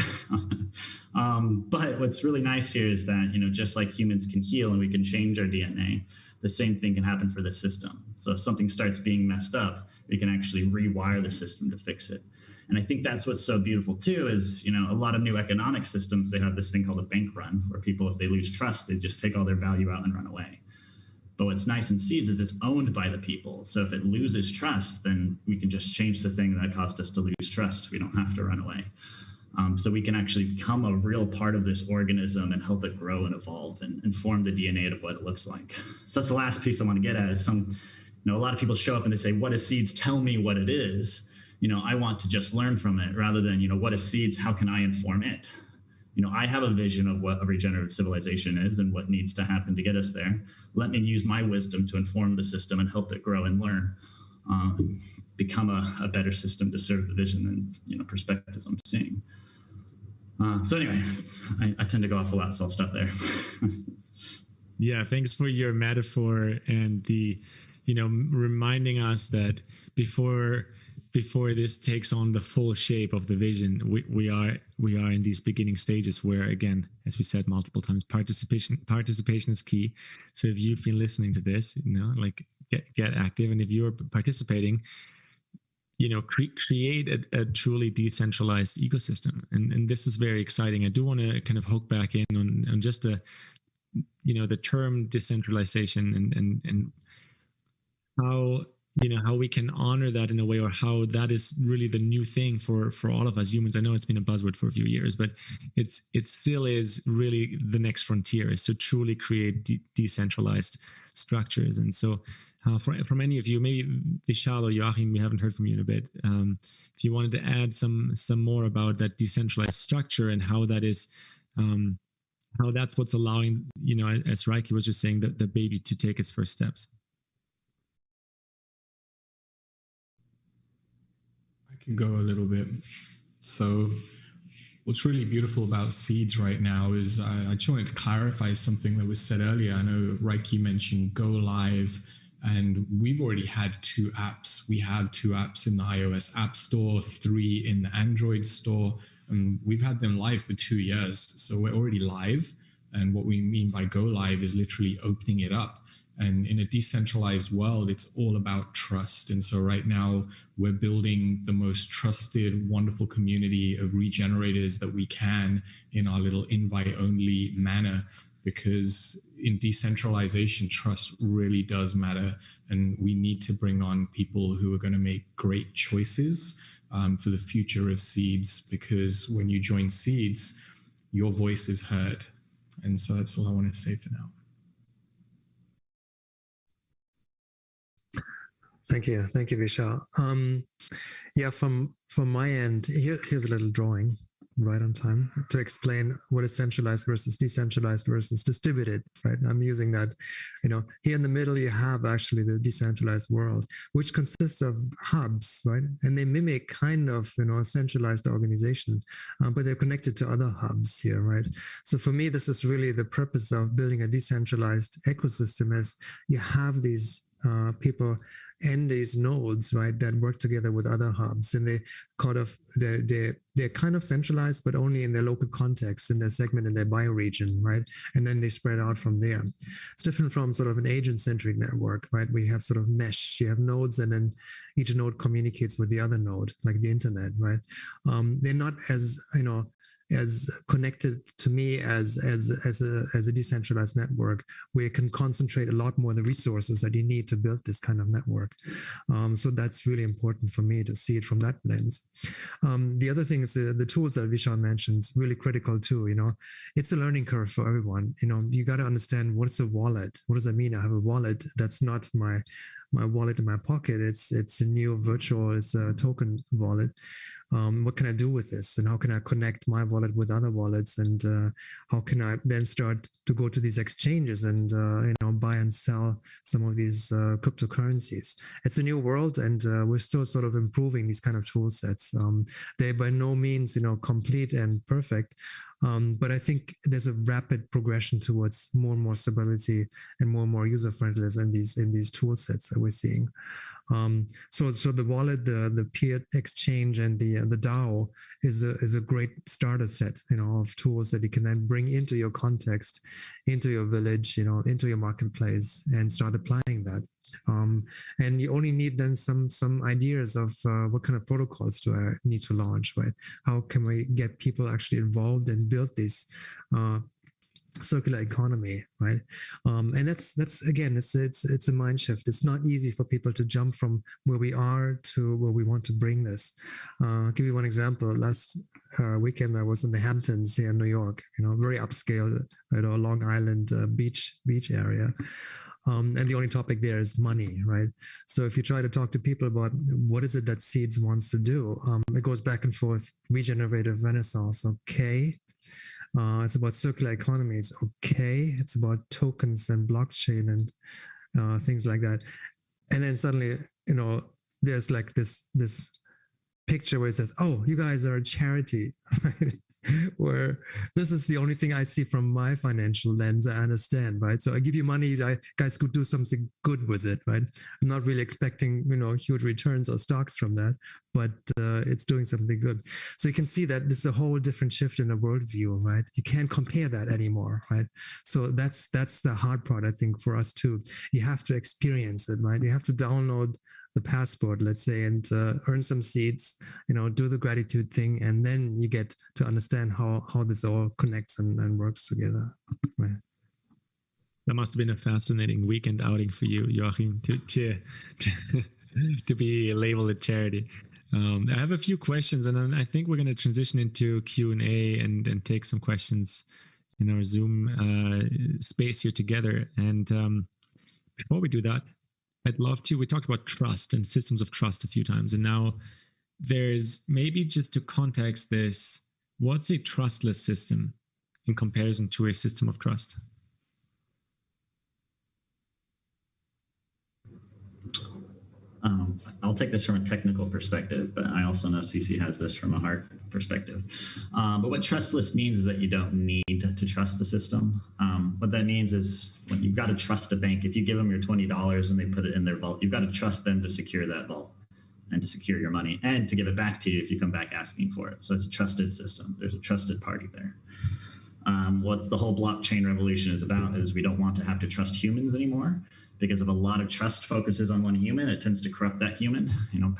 But what's really nice here is that just like humans can heal and we can change our DNA, the same thing can happen for the system. So if something starts being messed up, we can actually rewire the system to fix it. And I think that's what's so beautiful too is, a lot of new economic systems, they have this thing called a bank run where people, if they lose trust, they just take all their value out and run away. But what's nice in seeds is it's owned by the people. So if it loses trust, then we can just change the thing that caused us to lose trust. We don't have to run away. So we can actually become a real part of this organism and help it grow and evolve and form the DNA of what it looks like. So that's the last piece I want to get at is a lot of people show up and they say, what is seeds? Tell me what it is. I want to just learn from it rather than, what is seeds? How can I inform it? I have a vision of what a regenerative civilization is and what needs to happen to get us there. Let me use my wisdom to inform the system and help it grow and learn, become a better system to serve the vision and, perspectives I'm seeing. So anyway, I tend to go off a lot, so I'll stop there. Yeah, thanks for your metaphor and the, reminding us that before this takes on the full shape of the vision, we are in these beginning stages where, again, as we said multiple times, participation is key. So if you've been listening to this, get active, and if you're participating, create a truly decentralized ecosystem, and this is very exciting. I do want to kind of hook back in on just the term decentralization and how how we can honor that in a way, or how that is really the new thing for all of us humans. I know it's been a buzzword for a few years, but it still is really the next frontier, is to truly create decentralized structures. And so from any of you, maybe Vishal or Joachim, we haven't heard from you in a bit. If you wanted to add some more about that decentralized structure and how that is, how that's what's allowing, as Reiki was just saying, the baby to take its first steps. Can go a little bit. So what's really beautiful about Seeds right now is I just wanted to clarify something that was said earlier. I know Reiki mentioned Go Live, and we've already had 2 apps. We have 2 apps in the iOS App Store, 3 in the Android Store, and we've had them live for 2 years. So we're already live. And what we mean by Go Live is literally opening it up. And in a decentralized world, it's all about trust. And so right now, we're building the most trusted, wonderful community of regenerators that we can in our little invite-only manner, because in decentralization, trust really does matter. And we need to bring on people who are going to make great choices for the future of Seeds, because when you join Seeds, your voice is heard. And so that's all I want to say for now. Thank you, Vishal. Yeah, from my end, here's a little drawing, right on time, to explain what is centralized versus decentralized versus distributed. Right, I'm using that. Here in the middle, you have actually the decentralized world, which consists of hubs, right, and they mimic kind of a centralized organization, but they're connected to other hubs here, right. So for me, this is really the purpose of building a decentralized ecosystem. Is you have these people and these nodes, right, that work together with other hubs, and they're kind of centralized, but only in their local context, in their segment, in their bioregion, right, and then they spread out from there. It's different from sort of an agent-centric network, right? We have sort of mesh. You have nodes, and then each node communicates with the other node, like the internet, right? They're not as connected to me as a decentralized network, where you can concentrate a lot more of the resources that you need to build this kind of network. So that's really important for me to see it from that lens. The other thing is the tools that Vishal mentioned, really critical too. It's a learning curve for everyone. You got to understand, what's a wallet? What does that mean? I have a wallet that's not my wallet in my pocket. It's a new virtual, it's a token wallet. What can I do with this, and how can I connect my wallet with other wallets, and how can I then start to go to these exchanges and buy and sell some of these cryptocurrencies? It's a new world, and we're still sort of improving these kind of tool sets. They're by no means complete and perfect, but I think there's a rapid progression towards more and more stability and more user friendliness in these tool sets that we're seeing. So the wallet, the peer exchange, and the DAO is a great starter set, of tools that you can then bring into your context, into your village, into your marketplace, and start applying that. And you only need then some ideas of what kind of protocols do I need to launch, right? How can we get people actually involved and build these circular economy, right? And that's again, it's a mind shift. It's not easy for people to jump from where we are to where we want to bring this. I'll give you one example. Last weekend I was in the Hamptons here in New York, very upscale, Long Island beach area. And the only topic there is money, right? So if you try to talk to people about what is it that Seeds wants to do, it goes back and forth. Regenerative Renaissance, okay. It's about circular economy, it's okay. It's about tokens and blockchain and things like that. And then suddenly, there's like this picture where it says, "Oh, you guys are a charity," right? Where this is the only thing I see from my financial lens. I understand, right? So I give you money, you guys could do something good with it, right? I'm not really expecting, huge returns or stocks from that, but it's doing something good. So you can see that this is a whole different shift in the worldview, right? You can't compare that anymore, right? So that's the hard part, I think, for us too. You have to experience it, right? You have to download the passport, let's say, and earn some seeds, do the gratitude thing, and then you get to understand how this all connects and works together. Right. That must have been a fascinating weekend outing for you, Joachim, to to be labeled a charity. I have a few questions, and then I think we're going to transition into Q&A and take some questions in our Zoom space here together. And before we do that, I'd love to, we talked about trust and systems of trust a few times, and now there's maybe just to context this, what's a trustless system in comparison to a system of trust? I'll take this from a technical perspective, but I also know CC has this from a heart perspective. But what trustless means is that you don't need to trust the system. What that means is when you've got to trust a bank. If you give them your $20 and they put it in their vault, you've got to trust them to secure that vault and to secure your money and to give it back to you if you come back asking for it. So it's a trusted system. There's a trusted party there. What the whole blockchain revolution is about is we don't want to have to trust humans anymore, because if a lot of trust focuses on one human, it tends to corrupt that human.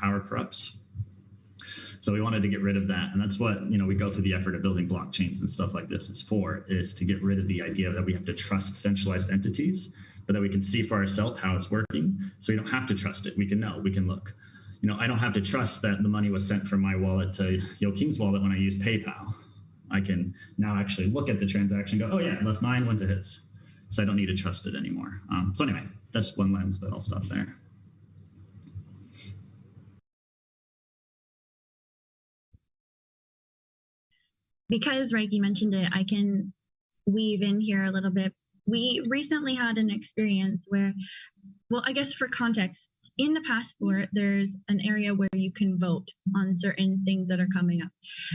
Power corrupts. So we wanted to get rid of that. And that's what, we go through the effort of building blockchains and stuff like this is to get rid of the idea that we have to trust centralized entities, but that we can see for ourselves how it's working. So we don't have to trust it. We can know, we can look. I don't have to trust that the money was sent from my wallet to Joachim's wallet when I use PayPal. I can now actually look at the transaction and go, oh yeah, left mine, went to his. So I don't need to trust it anymore. So anyway, that's one lens, but I'll stop there. Because Reiki mentioned it, I can weave in here a little bit. We recently had an experience where, well, I guess for context, in the passport, there's an area where you can vote on certain things that are coming up.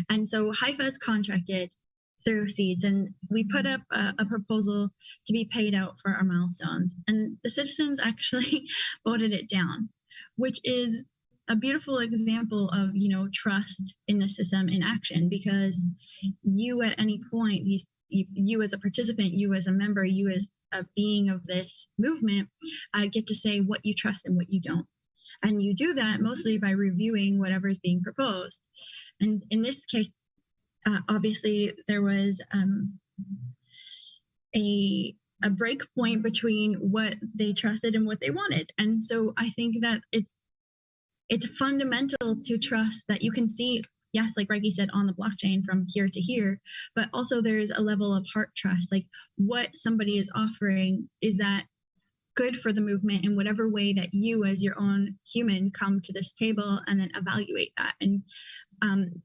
And so Haifa is contracted through Seeds, and we put up a proposal to be paid out for our milestones. And the citizens actually voted it down, which is a beautiful example of, trust in the system in action, because you at any point, you as a participant, you as a member, you as a being of this movement, get to say what you trust and what you don't. And you do that mostly by reviewing whatever is being proposed. And in this case, obviously there was a break point between what they trusted and what they wanted. And so I think that it's fundamental to trust that you can see, yes, like Reiki said, on the blockchain from here to here, but also there's a level of heart trust, like what somebody is offering, is that good for the movement in whatever way that you as your own human come to this table and then evaluate that. And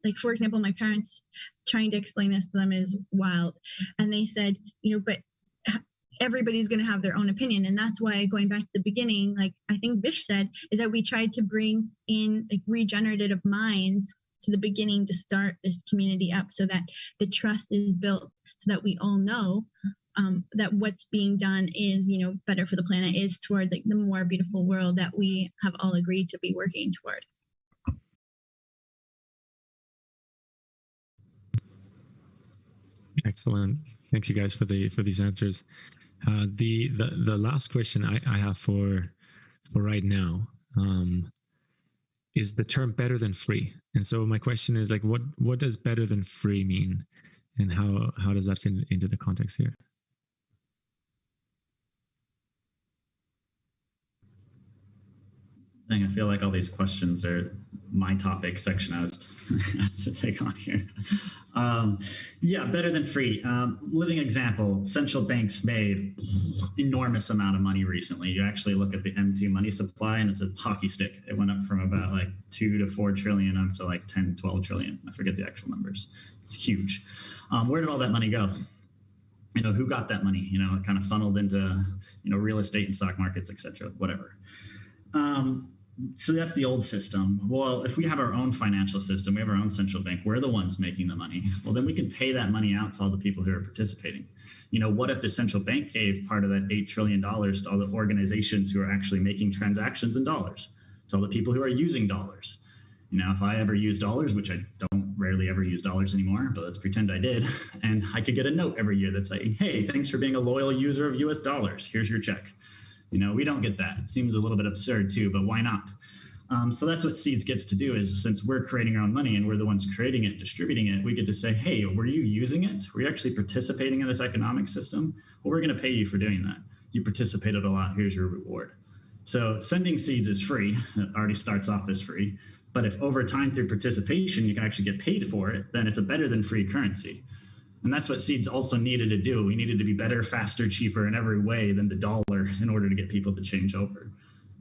like, for example, my parents, trying to explain this to them is wild. And they said, but everybody's going to have their own opinion. And that's why, going back to the beginning, like I think Vish said, is that we tried to bring in like regenerative minds to the beginning to start this community up, so that the trust is built, so that we all know that what's being done is, better for the planet, is toward like the more beautiful world that we have all agreed to be working toward. Excellent. Thank you guys for these answers. The last question I have for right now is the term better than free. And so my question is like, what does better than free mean, and how does that fit into the context here? I feel like all these questions are my topic section I was asked to take on here. Yeah, better than free. Living example, central banks made enormous amount of money recently. You actually look at the M2 money supply and it's a hockey stick. It went up from about like 2 to 4 trillion up to like 10, 12 trillion. I forget the actual numbers. It's huge. Where did all that money go? Who got that money? It kind of funneled into, real estate and stock markets, et cetera, whatever. So that's the old system. Well, if we have our own financial system, we have our own central bank, we're the ones making the money. Well, then we can pay that money out to all the people who are participating. What if the central bank gave part of that $8 trillion to all the organizations who are actually making transactions in dollars, to all the people who are using dollars? If I ever use dollars, which I don't rarely ever use dollars anymore, but let's pretend I did, and I could get a note every year that's saying, hey, thanks for being a loyal user of US dollars. Here's your check. We don't get that. It seems a little bit absurd too, but why not? So that's what Seeds gets to do, is since we're creating our own money and we're the ones creating it, distributing it, we get to say, hey, were you using it? Were you actually participating in this economic system? Well, we're going to pay you for doing that. You participated a lot. Here's your reward. So sending seeds is free. It already starts off as free. But if over time through participation, you can actually get paid for it, then it's a better than free currency. And that's what seeds also needed to do. We needed to be better, faster, cheaper in every way than the dollar in order to get people to change over.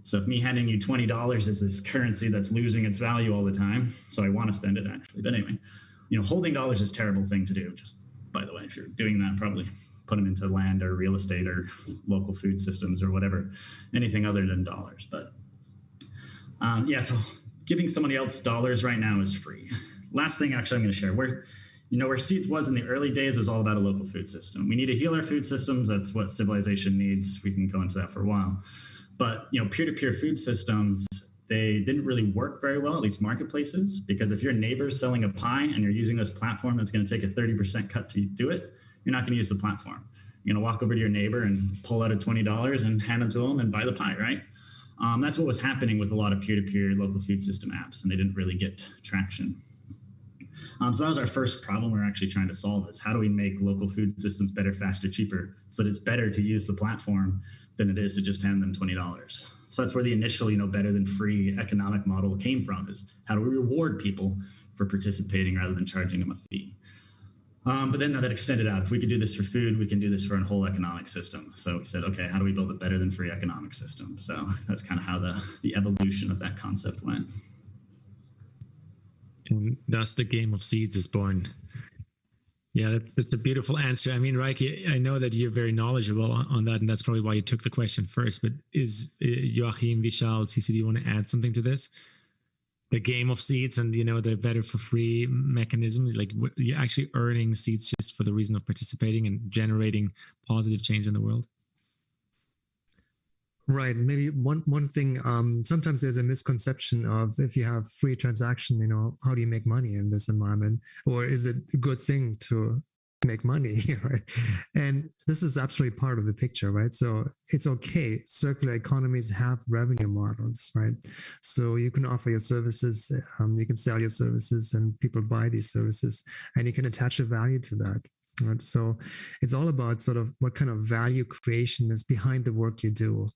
So if me handing you $20 is this currency that's losing its value all the time, so I want to spend it actually. But anyway, holding dollars is a terrible thing to do. Just by the way, if you're doing that, probably put them into land or real estate or local food systems or whatever, anything other than dollars. But so giving somebody else dollars right now is free. Last thing actually I'm going to share, where seeds was in the early days was all about a local food system. We need to heal our food systems. That's what civilization needs. We can go into that for a while. But peer-to-peer food systems, they didn't really work very well, at least marketplaces, because if your neighbor's selling a pie and you're using this platform that's going to take a 30% cut to do it, you're not going to use the platform. You're going to walk over to your neighbor and pull out a $20 and hand it to them and buy the pie, right? That's what was happening with a lot of peer-to-peer local food system apps, and they didn't really get traction. So that was our first problem we're actually trying to solve, is how do we make local food systems better, faster, cheaper, so that it's better to use the platform than it is to just hand them $20. So that's where the initial, better than free economic model came from, is how do we reward people for participating rather than charging them a fee? But then that extended out. If we could do this for food, we can do this for a whole economic system. So we said, okay, how do we build a better than free economic system? So that's kind of how the evolution of that concept went. And thus the game of seeds is born. Yeah, that's a beautiful answer. I mean, Reike, I know that you're very knowledgeable on that, and that's probably why you took the question first. But is Joachim, Vishal, CC, do you want to add something to this? The game of seeds and, the better for free mechanism, like you're actually earning seeds just for the reason of participating and generating positive change in the world. Right. Maybe one thing, sometimes there's a misconception of if you have free transaction, how do you make money in this environment? Or is it a good thing to make money, right? And this is absolutely part of the picture, right? So it's okay. Circular economies have revenue models, right? So you can offer your services, you can sell your services and people buy these services and you can attach a value to that. Right. So it's all about sort of what kind of value creation is behind the work you do.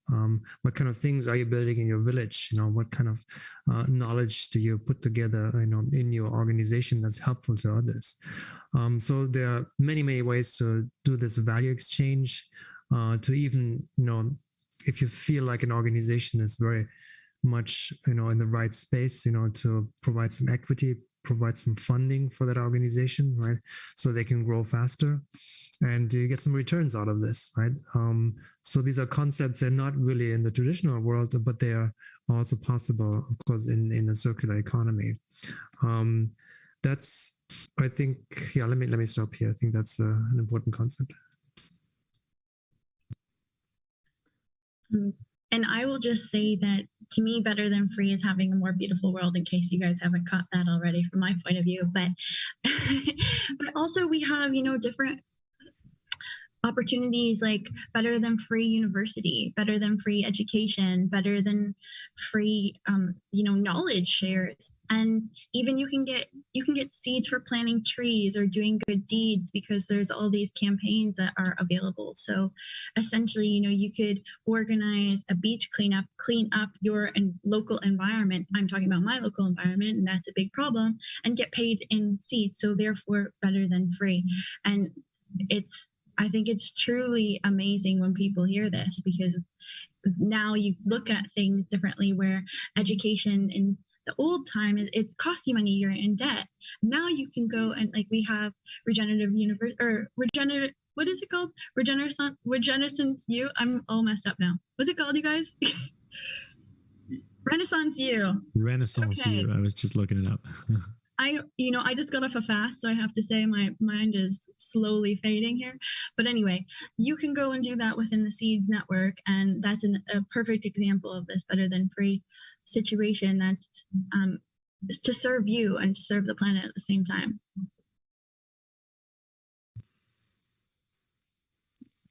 What kind of things are you building in your village? What kind of knowledge do you put together, in your organization that's helpful to others? So there are many, many ways to do this value exchange, to even, if you feel like an organization is very much, in the right space, to provide some equity, provide some funding for that organization, right? So they can grow faster and you get some returns out of this, right? So these are concepts that are not really in the traditional world, but they are also possible, of course, in a circular economy. That's, I think, let me stop here. I think that's an important concept. And I will just say that to me, better than free is having a more beautiful world, in case you guys haven't caught that already from my point of view. But but also we have, different opportunities like better than free university, better than free education, better than free, knowledge shares. And even you can get seeds for planting trees or doing good deeds, because there's all these campaigns that are available. So essentially, you could organize a beach cleanup, clean up your local environment. I'm talking about my local environment, and that's a big problem, and get paid in seeds. So therefore better than free. And I think it's truly amazing when people hear this, because now you look at things differently, where education in the old time, it costs you money, you're in debt. Now you can go and we have what is it called? Regenerescence U. I'm all messed up now. What's it called, you guys? Renaissance U. Renaissance U. I was just looking it up. I just got off a fast, so I have to say my mind is slowly fading here. But anyway, you can go and do that within the Seeds network, and that's a perfect example of this better than free situation. That's to serve you and to serve the planet at the same time.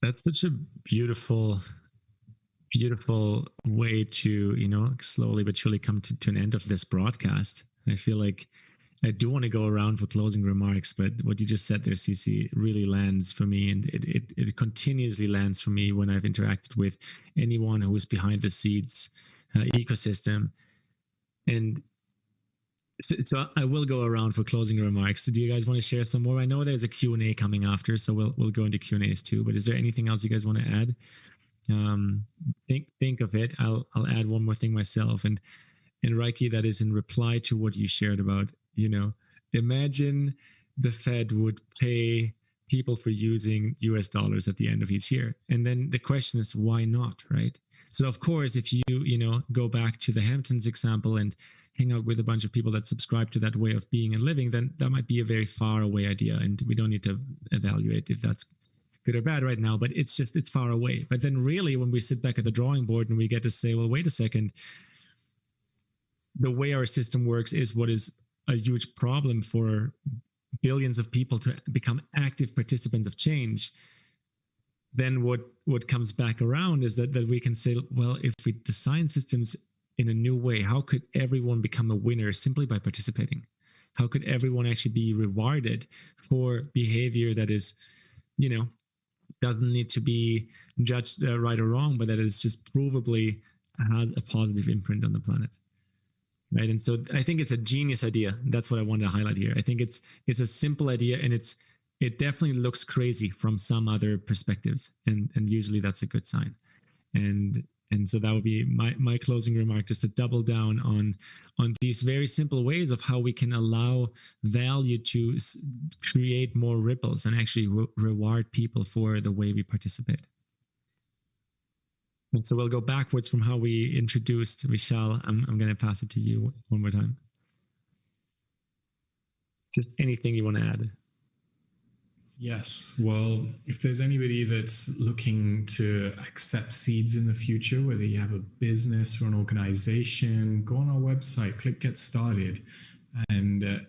That's such a beautiful way to, slowly but surely come to an end of this broadcast. I feel like I do want to go around for closing remarks, but what you just said there, CC, really lands for me, and it continuously lands for me when I've interacted with anyone who is behind the Seeds ecosystem. And so I will go around for closing remarks. Do you guys want to share some more? I know there's a Q&A coming after, so we'll go into Q&As too. But is there anything else you guys want to add? Think of it. I'll add one more thing myself. And Reiki, that is in reply to what you shared about, imagine the Fed would pay people for using US dollars at the end of each year. And then the question is, why not, right? So of course, if you go back to the Hamptons example and hang out with a bunch of people that subscribe to that way of being and living, then that might be a very far away idea. And we don't need to evaluate if that's good or bad right now, but it's far away. But then really, when we sit back at the drawing board and we get to say, well, wait a second, the way our system works is what is a huge problem for billions of people to become active participants of change. Then what comes back around is that we can say, well, if we design systems in a new way, how could everyone become a winner simply by participating? How could everyone actually be rewarded for behavior that is, doesn't need to be judged right or wrong, but that is just provably has a positive imprint on the planet? Right. And so I think it's a genius idea. That's what I wanted to highlight here. I think it's a simple idea, and it definitely looks crazy from some other perspectives. And usually that's a good sign. And so that would be my closing remark, just to double down on these very simple ways of how we can allow value to create more ripples and actually reward people for the way we participate. And so we'll go backwards from how we introduced Vishal. I'm going to pass it to you one more time. Just anything you want to add. Yes. Well, if there's anybody that's looking to accept Seeds in the future, whether you have a business or an organization, go on our website, click Get Started. And,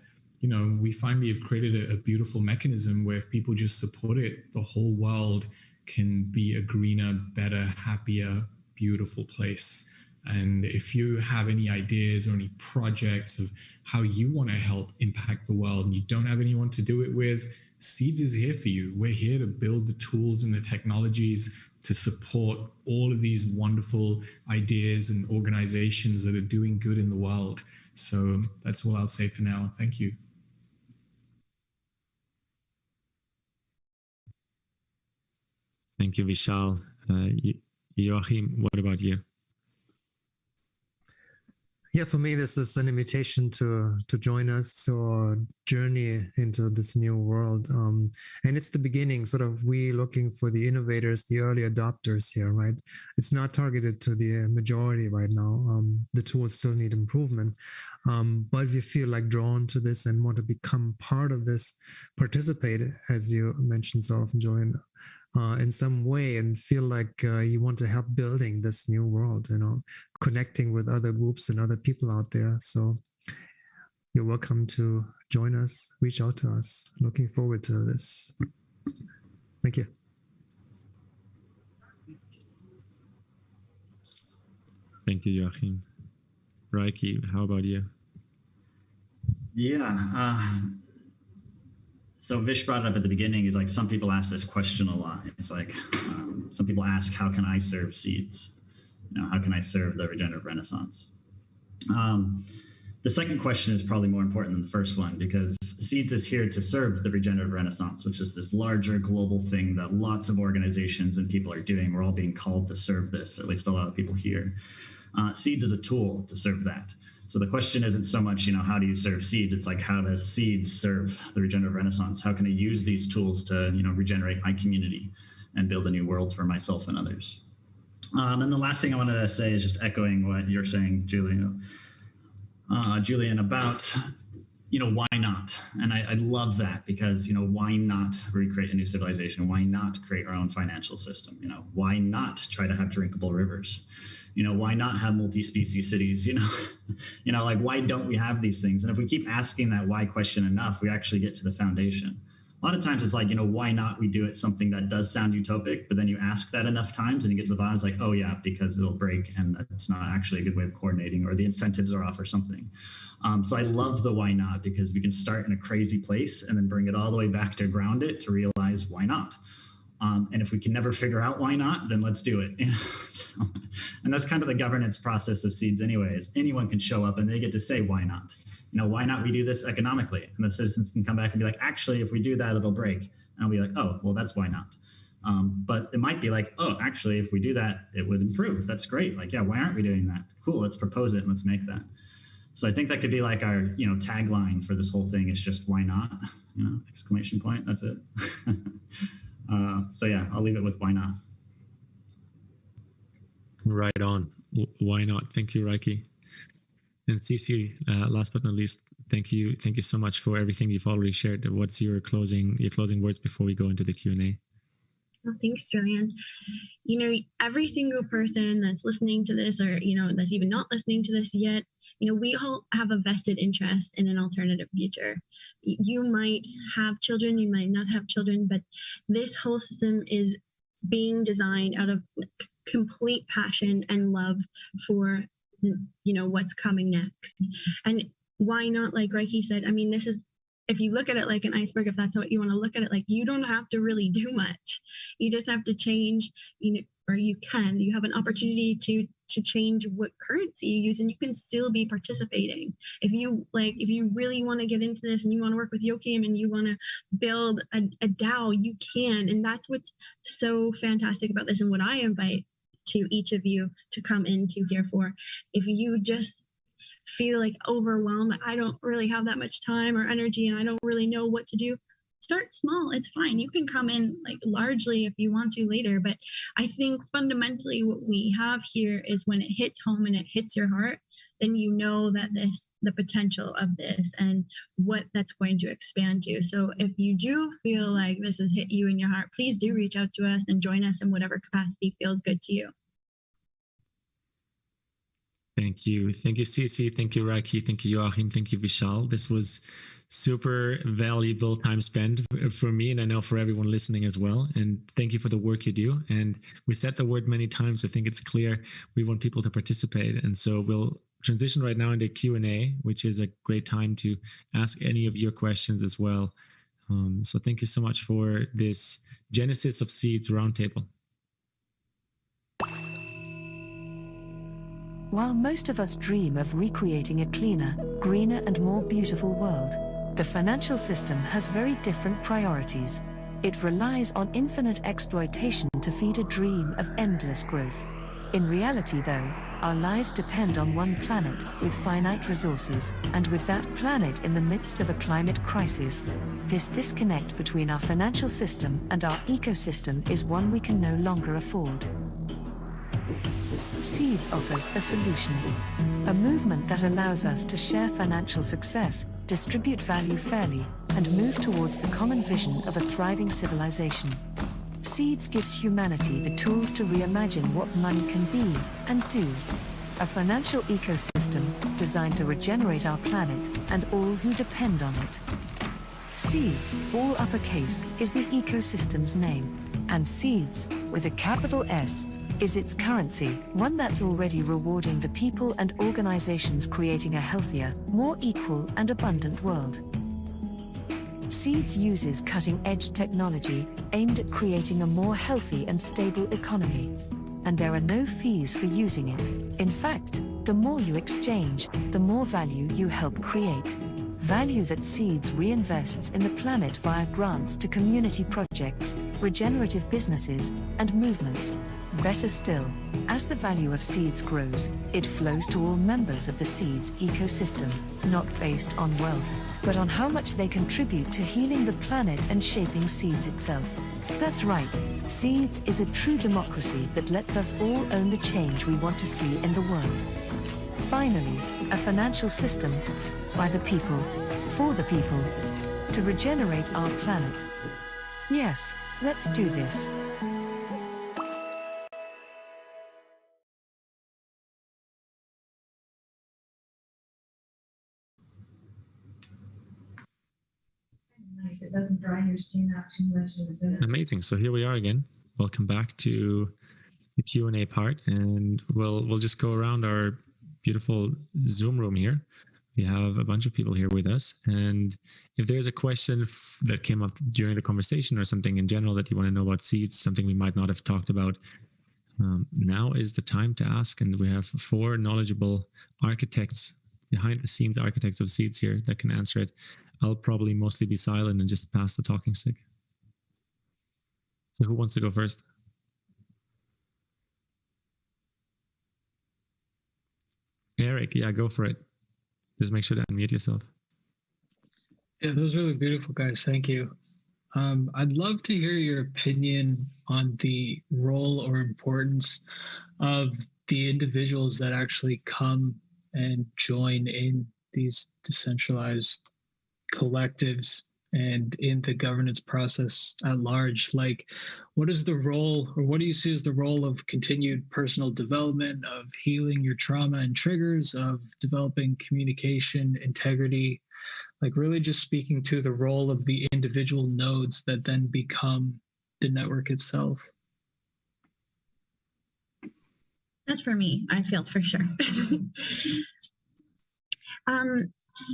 we finally have created a beautiful mechanism where if people just support it, the whole world can be a greener, better, happier, beautiful place. And if you have any ideas or any projects of how you want to help impact the world and you don't have anyone to do it with, Seeds is here for you. We're here to build the tools and the technologies to support all of these wonderful ideas and organizations that are doing good in the world. So that's all I'll say for now. Thank you. Thank you, Vishal. Joachim, what about you? Yeah, for me, this is an invitation to join us to our journey into this new world. And it's the beginning, sort of we looking for the innovators, the early adopters here, right? It's not targeted to the majority right now. The tools still need improvement. But if you feel like drawn to this and want to become part of this, participate, as you mentioned so often, Julian, in some way, and feel like you want to help building this new world, connecting with other groups and other people out there. So you're welcome to join us, reach out to us. Looking forward to this. Thank you. Thank you, Joachim. Reiki, how about you? Yeah. So Vish brought it up at the beginning. He's like, some people ask this question a lot. It's like, some people ask, how can I serve Seeds? How can I serve the regenerative renaissance? The second question is probably more important than the first one, because Seeds is here to serve the regenerative renaissance, which is this larger global thing that lots of organizations and people are doing. We're all being called to serve this, at least a lot of people here. Seeds is a tool to serve that. So the question isn't so much, how do you serve Seeds? It's like, how does Seeds serve the regenerative renaissance? How can I use these tools to, regenerate my community and build a new world for myself and others? And the last thing I wanted to say is just echoing what you're saying, Julian, about, why not? And I love that, because, why not recreate a new civilization? Why not create our own financial system? Why not try to have drinkable rivers? Why not have multi-species cities? Like, why don't we have these things? And if we keep asking that why question enough, we actually get to the foundation. a lot of times it's like, why not we do it something that does sound utopic, but then you ask that enough times and you get to the bottom, it's like, oh yeah, because it'll break and it's not actually a good way of coordinating, or the incentives are off or something. So I love the why not, because we can start in a crazy place and then bring it all the way back to ground it to realize why not. And if we can never figure out why not, then let's do it. So, and that's kind of the governance process of Seeds anyways. Anyone can show up and they get to say, why not? Why not we do this economically? And the citizens can come back and be like, actually, if we do that, it'll break. And I'll be like, oh, well, that's why not. But it might be like, oh, actually, if we do that, it would improve. That's great. Like, yeah, why aren't we doing that? Cool, let's propose it and let's make that. So I think that could be like our, tagline for this whole thing is just why not? Exclamation point. That's it. So yeah, I'll leave it with why not. Right on. Why not? Thank you, Raiki. And Cece, last but not least, thank you so much for everything you've already shared. What's your closing words before we go into the Q&A? Well, thanks, Julian. Every single person that's listening to this, or that's even not listening to this yet, we all have a vested interest in an alternative future. You might have children, you might not have children, but this whole system is being designed out of complete passion and love for what's coming next. And why not, like Reiki said, I mean, this is, if you look at it like an iceberg, if that's what you want to look at it like, you don't have to really do much. You just have to change, or you have an opportunity to change what currency you use, and you can still be participating. If you really want to get into this and you want to work with Yokim and you want to build a DAO, you can. And that's what's so fantastic about this, and what I invite to each of you to come into here for. If you just feel like overwhelmed, I don't really have that much time or energy and I don't really know what to do, start small. It's fine. You can come in like largely if you want to later. But I think fundamentally what we have here is when it hits home and it hits your heart, then you know that the potential of this and what that's going to expand you. So if you do feel like this has hit you in your heart, please do reach out to us and join us in whatever capacity feels good to you. Thank you. Thank you, Cece. Thank you, Raiki. Thank you, Joachim. Thank you, Vishal. This was super valuable time spent for me, and I know for everyone listening as well. And thank you for the work you do. And we said the word many times. I think it's clear we want people to participate. And so we'll transition right now into Q&A, which is a great time to ask any of your questions as well. So thank you so much for this Genesis of Seeds Roundtable. While most of us dream of recreating a cleaner, greener, and more beautiful world, the financial system has very different priorities. It relies on infinite exploitation to feed a dream of endless growth. In reality, though, our lives depend on one planet with finite resources, and with that planet in the midst of a climate crisis. This disconnect between our financial system and our ecosystem is one we can no longer afford. Seeds offers a solution. A movement that allows us to share financial success, distribute value fairly, and move towards the common vision of a thriving civilization. Seeds gives humanity the tools to reimagine what money can be and do. A financial ecosystem designed to regenerate our planet and all who depend on it. Seeds, all uppercase, is the ecosystem's name, and Seeds, with a capital S, is its currency, one that's already rewarding the people and organizations creating a healthier, more equal and abundant world. Seeds uses cutting-edge technology aimed at creating a more healthy and stable economy. And there are no fees for using it. In fact, the more you exchange, the more value you help create. Value that Seeds reinvests in the planet via grants to community projects, regenerative businesses, and movements. Better still, as the value of Seeds grows, it flows to all members of the Seeds ecosystem, not based on wealth, but on how much they contribute to healing the planet and shaping Seeds itself. That's right, Seeds is a true democracy that lets us all own the change we want to see in the world. Finally, a financial system by the people, for the people, to regenerate our planet. Yes, let's do this. so it doesn't dry your skin out too much in the bit. Amazing. So here we are again. Welcome back to the Q&A part, and we'll just go around our beautiful Zoom room here. We have a bunch of people here with us, and if there's a question that came up during the conversation or something in general that you want to know about seeds, something we might not have talked about, now is the time to ask. And we have 4 knowledgeable architects, behind the scenes architects of seeds here, that can answer it. I'll probably mostly be silent and just pass the talking stick. So who wants to go first? Eric, yeah, go for it. Just make sure to unmute yourself. Yeah, those are really beautiful, guys. Thank you. I'd love to hear your opinion on the role or importance of the individuals that actually come and join in these decentralized collectives and in the governance process at large. Like, what is the role, or what do you see as the role of continued personal development, of healing your trauma and triggers, of developing communication, integrity, like really just speaking to the role of the individual nodes that then become the network itself? That's for me, I feel, for sure.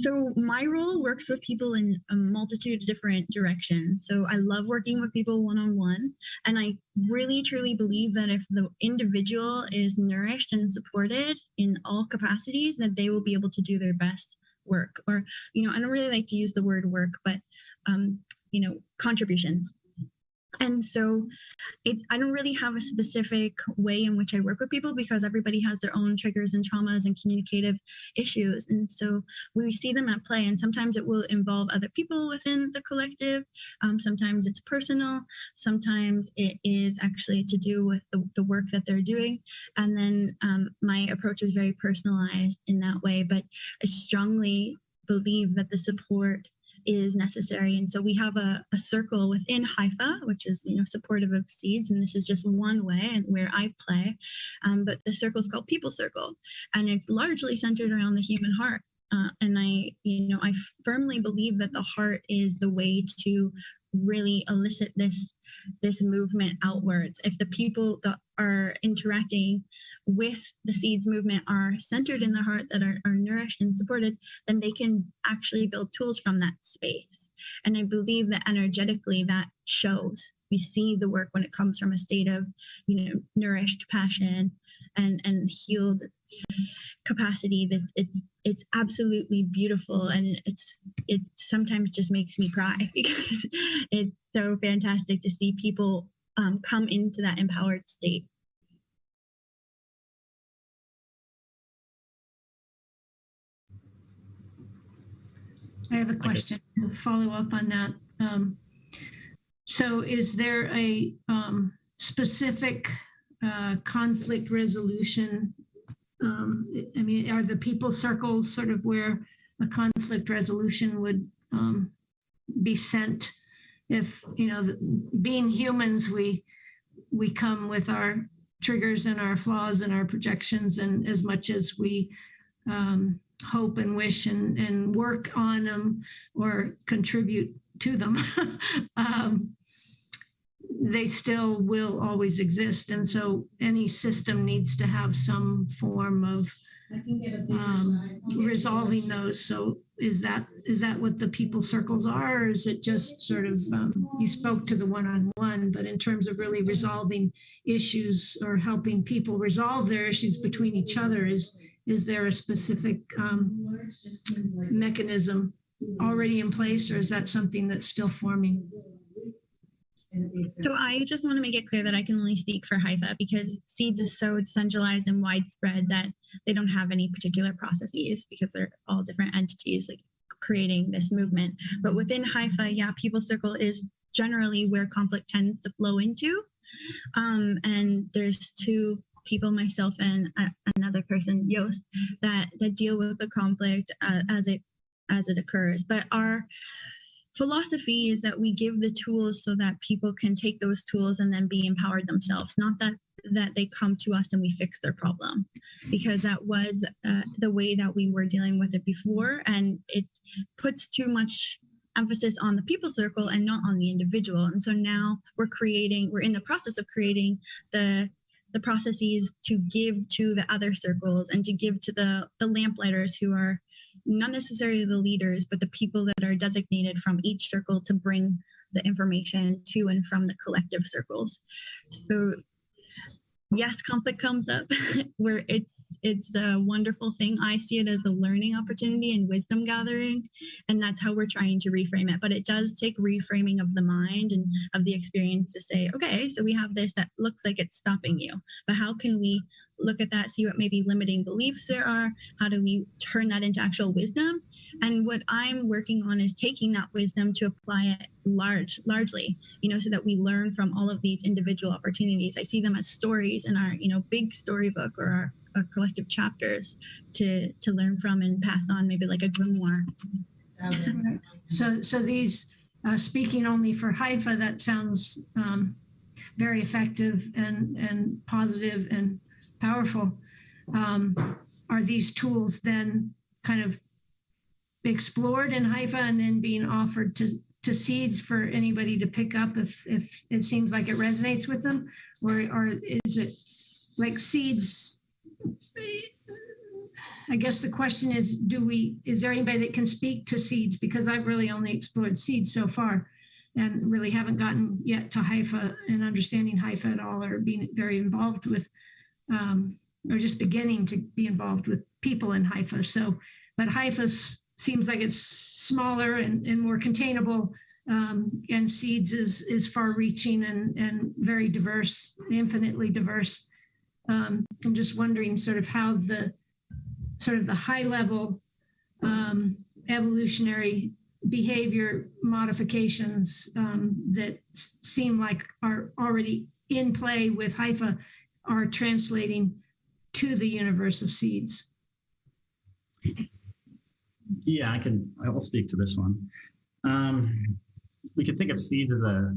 So my role works with people in a multitude of different directions. So I love working with people one-on-one, and I really truly believe that if the individual is nourished and supported in all capacities, that they will be able to do their best work. Or, I don't really like to use the word work, but contributions. And so I don't really have a specific way in which I work with people, because everybody has their own triggers and traumas and communicative issues. And so we see them at play, and sometimes it will involve other people within the collective. Sometimes it's personal. Sometimes it is actually to do with the work that they're doing. And then my approach is very personalized in that way. But I strongly believe that the support is necessary. And so we have a circle within Haifa, which is, supportive of seeds. And this is just one way and where I play. But the circle is called People Circle, and it's largely centered around the human heart. And I firmly believe that the heart is the way to really elicit this movement outwards. If the people that are interacting with the seeds movement are centered in the heart, that are nourished and supported, then they can actually build tools from that space. And I believe that energetically that shows. We see the work when it comes from a state of, nourished passion and healed capacity. That it's absolutely beautiful, and it sometimes just makes me cry, because it's so fantastic to see people come into that empowered state. I have a question to follow up on that. So is there a specific conflict resolution? Are the people circles sort of where a conflict resolution would be sent? If, being humans, we come with our triggers and our flaws and our projections, and as much as we hope and wish and work on them or contribute to them, they still will always exist. And so any system needs to have some form of resolving those. So is that what the people circles are, or is it just sort of, you spoke to the one-on-one, but in terms of really resolving issues or helping people resolve their issues between each other, is there a specific mechanism already in place, or is that something that's still forming? So I just want to make it clear that I can only speak for Haifa, because seeds is so decentralized and widespread that they don't have any particular processes, because they're all different entities like creating this movement. But within Haifa, People Circle is generally where conflict tends to flow into. And there's 2 people, myself and another person, Yost, that deal with the conflict as it occurs. But our philosophy is that we give the tools so that people can take those tools and then be empowered themselves, not that they come to us and we fix their problem, because that was the way that we were dealing with it before, and it puts too much emphasis on the people circle and not on the individual. And so now we're in the process of creating the processes to give to the other circles and to give to the lamplighters, who are not necessarily the leaders, but the people that are designated from each circle to bring the information to and from the collective circles. So yes, conflict comes up where it's a wonderful thing. I see it as a learning opportunity and wisdom gathering, and that's how we're trying to reframe it. But it does take reframing of the mind and of the experience to say, okay, so we have this that looks like it's stopping you, but how can we look at that, see what maybe limiting beliefs there are? How do we turn that into actual wisdom? And what I'm working on is taking that wisdom to apply it largely, so that we learn from all of these individual opportunities. I see them as stories in our, big storybook or our collective chapters to learn from and pass on, maybe like a grimoire. So these, speaking only for Haifa, that sounds very effective and positive and powerful. Are these tools then kind of explored in Haifa and then being offered to seeds for anybody to pick up if it seems like it resonates with them, or is it like seeds? I guess the question is, is there anybody that can speak to seeds? Because I've really only explored seeds so far and really haven't gotten yet to Haifa and understanding Haifa at all, or being very involved with, or just beginning to be involved with people in Haifa. So, but Haifa seems like it's smaller and more containable, and seeds is far-reaching and very diverse, infinitely diverse. I'm just wondering sort of how the high-level evolutionary behavior modifications that seem like are already in play with Haifa are translating to the universe of seeds. Yeah, I'll speak to this one. We could think of seeds as a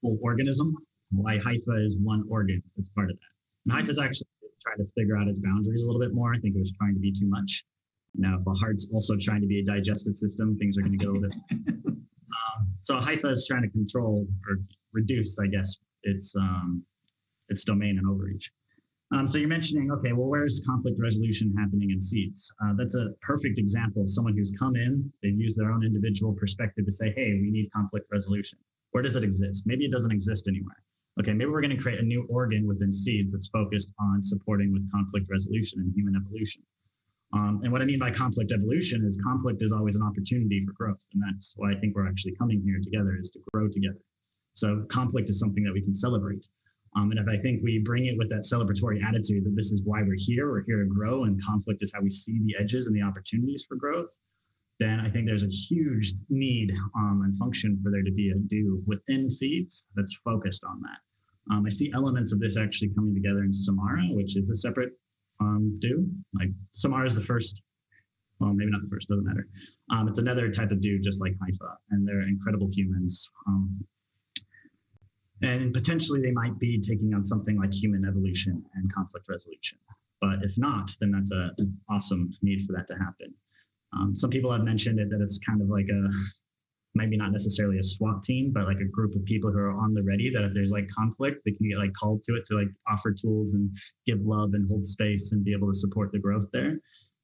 full organism, why Haifa is one organ that's part of that. And Haifa's actually trying to figure out its boundaries a little bit more. I think it was trying to be too much. Now, if a heart's also trying to be a digestive system, things are going to go a little bit. So Haifa is trying to control or reduce, I guess, its domain and overreach. So you're mentioning, okay, well, where's conflict resolution happening in seeds? That's a perfect example of someone who's come in, they've used their own individual perspective to say, hey, we need conflict resolution. Where does it exist? Maybe it doesn't exist anywhere. Okay, maybe we're going to create a new organ within seeds that's focused on supporting with conflict resolution and human evolution. And what I mean by conflict evolution is conflict is always an opportunity for growth. And that's why I think we're actually coming here together, is to grow together. So conflict is something that we can celebrate. And if I think we bring it with that celebratory attitude that this is why we're here to grow, and conflict is how we see the edges and the opportunities for growth, then I think there's a huge need and function for there to be a do within seeds that's focused on that. I see elements of this actually coming together in Samara, which is a separate do. Like Samara is the first, well, maybe not the first, doesn't matter. It's another type of do, just like Haifa, and they're incredible humans. And potentially they might be taking on something like human evolution and conflict resolution. But if not, then that's an awesome need for that to happen. Some people have mentioned it, that it's kind of like maybe not necessarily a SWAT team, but like a group of people who are on the ready, that if there's like conflict, they can get like called to it to like offer tools and give love and hold space and be able to support the growth there.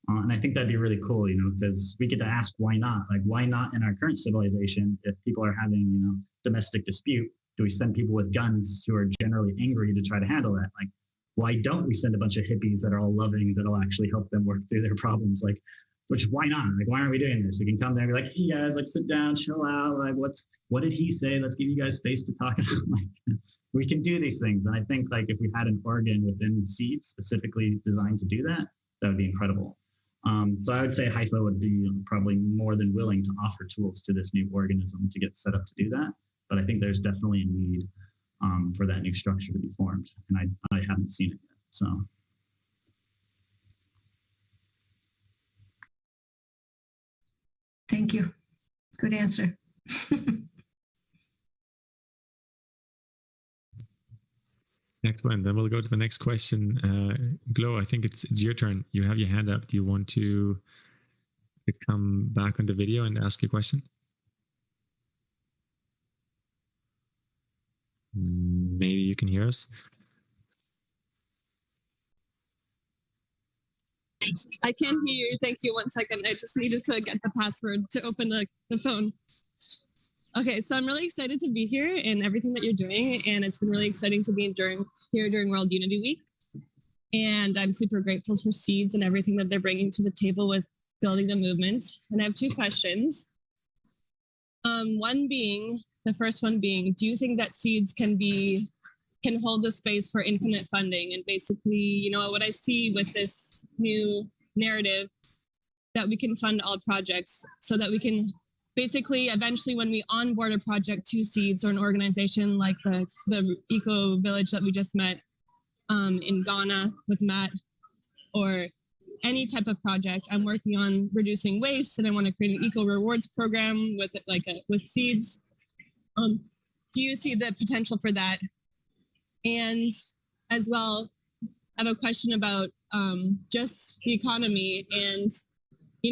And I think that'd be really cool, because we get to ask why not? Like, why not in our current civilization, if people are having, domestic dispute, do we send people with guns who are generally angry to try to handle that? Like, why don't we send a bunch of hippies that are all loving, that'll actually help them work through their problems? Like, why not? Like, why aren't we doing this? We can come there and be like, hey guys, like, sit down, chill out. Like, what did he say? Let's give you guys space to talk. Like, we can do these things. And I think like if we had an organ within seeds specifically designed to do that, that would be incredible. So I would say Haifa would be probably more than willing to offer tools to this new organism to get set up to do that. But I think there's definitely a need for that new structure to be formed. And I haven't seen it yet, so. Thank you. Good answer. Excellent. Then we'll go to the next question. Glo, I think it's your turn. You have your hand up. Do you want to come back on the video and ask your question? Maybe you can hear us. I can hear you. Thank you. 1 second. I just needed to get the password to open the phone. Okay, so I'm really excited to be here and everything that you're doing. And it's been really exciting to be here during World Unity Week. And I'm super grateful for Seeds and everything that they're bringing to the table with building the movement. And I have 2 questions. The first one being, do you think that Seeds can hold the space for infinite funding? And basically, what I see with this new narrative, that we can fund all projects so that we can basically eventually, when we onboard a project to Seeds or an organization like the Eco Village that we just met in Ghana with Matt, or any type of project, I'm working on reducing waste and I want to create an eco rewards program with Seeds. Do you see the potential for that? And as well, I have a question about just the economy. And,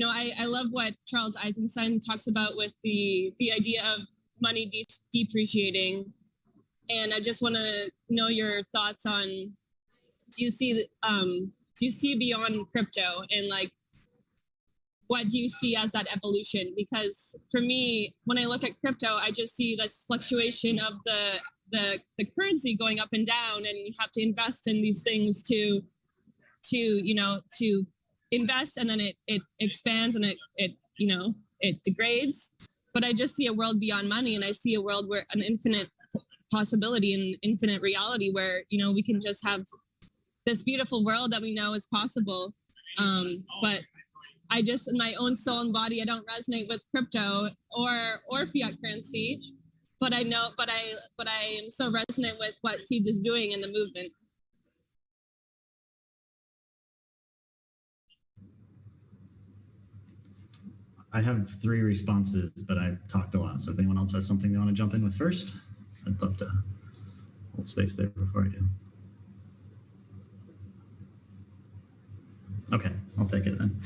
I love what Charles Eisenstein talks about with the idea of money depreciating. And I just want to know your thoughts on, do you see beyond crypto, and what do you see as that evolution? Because for me, when I look at crypto, I just see this fluctuation of the currency going up and down, and you have to invest in these things to invest, and then it expands and it degrades. But I just see a world beyond money, and I see a world where an infinite possibility and infinite reality where we can just have this beautiful world that we know is possible. But I just, in my own soul and body, I don't resonate with crypto or fiat currency. But I am so resonant with what Seeds is doing in the movement. I have 3 responses, but I've talked a lot. So if anyone else has something they want to jump in with first, I'd love to hold space there before I do. Okay, I'll take it then.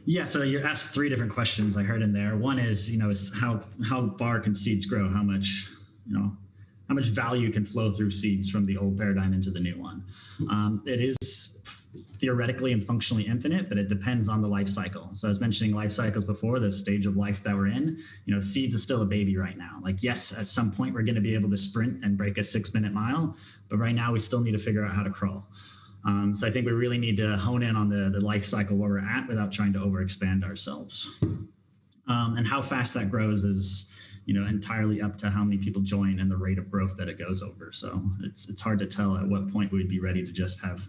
Yeah, so you asked 3 different questions I heard in there. One is, is how far can Seeds grow? How much value can flow through Seeds from the old paradigm into the new one? It is theoretically and functionally infinite, but it depends on the life cycle. So I was mentioning life cycles before, the stage of life that we're in. Seeds is still a baby right now. Yes, at some point we're going to be able to sprint and break a 6-minute mile, but right now we still need to figure out how to crawl. So I think we really need to hone in on the life cycle where we're at without trying to overexpand ourselves. And how fast that grows is, entirely up to how many people join and the rate of growth that it goes over. So it's hard to tell at what point we'd be ready to just have,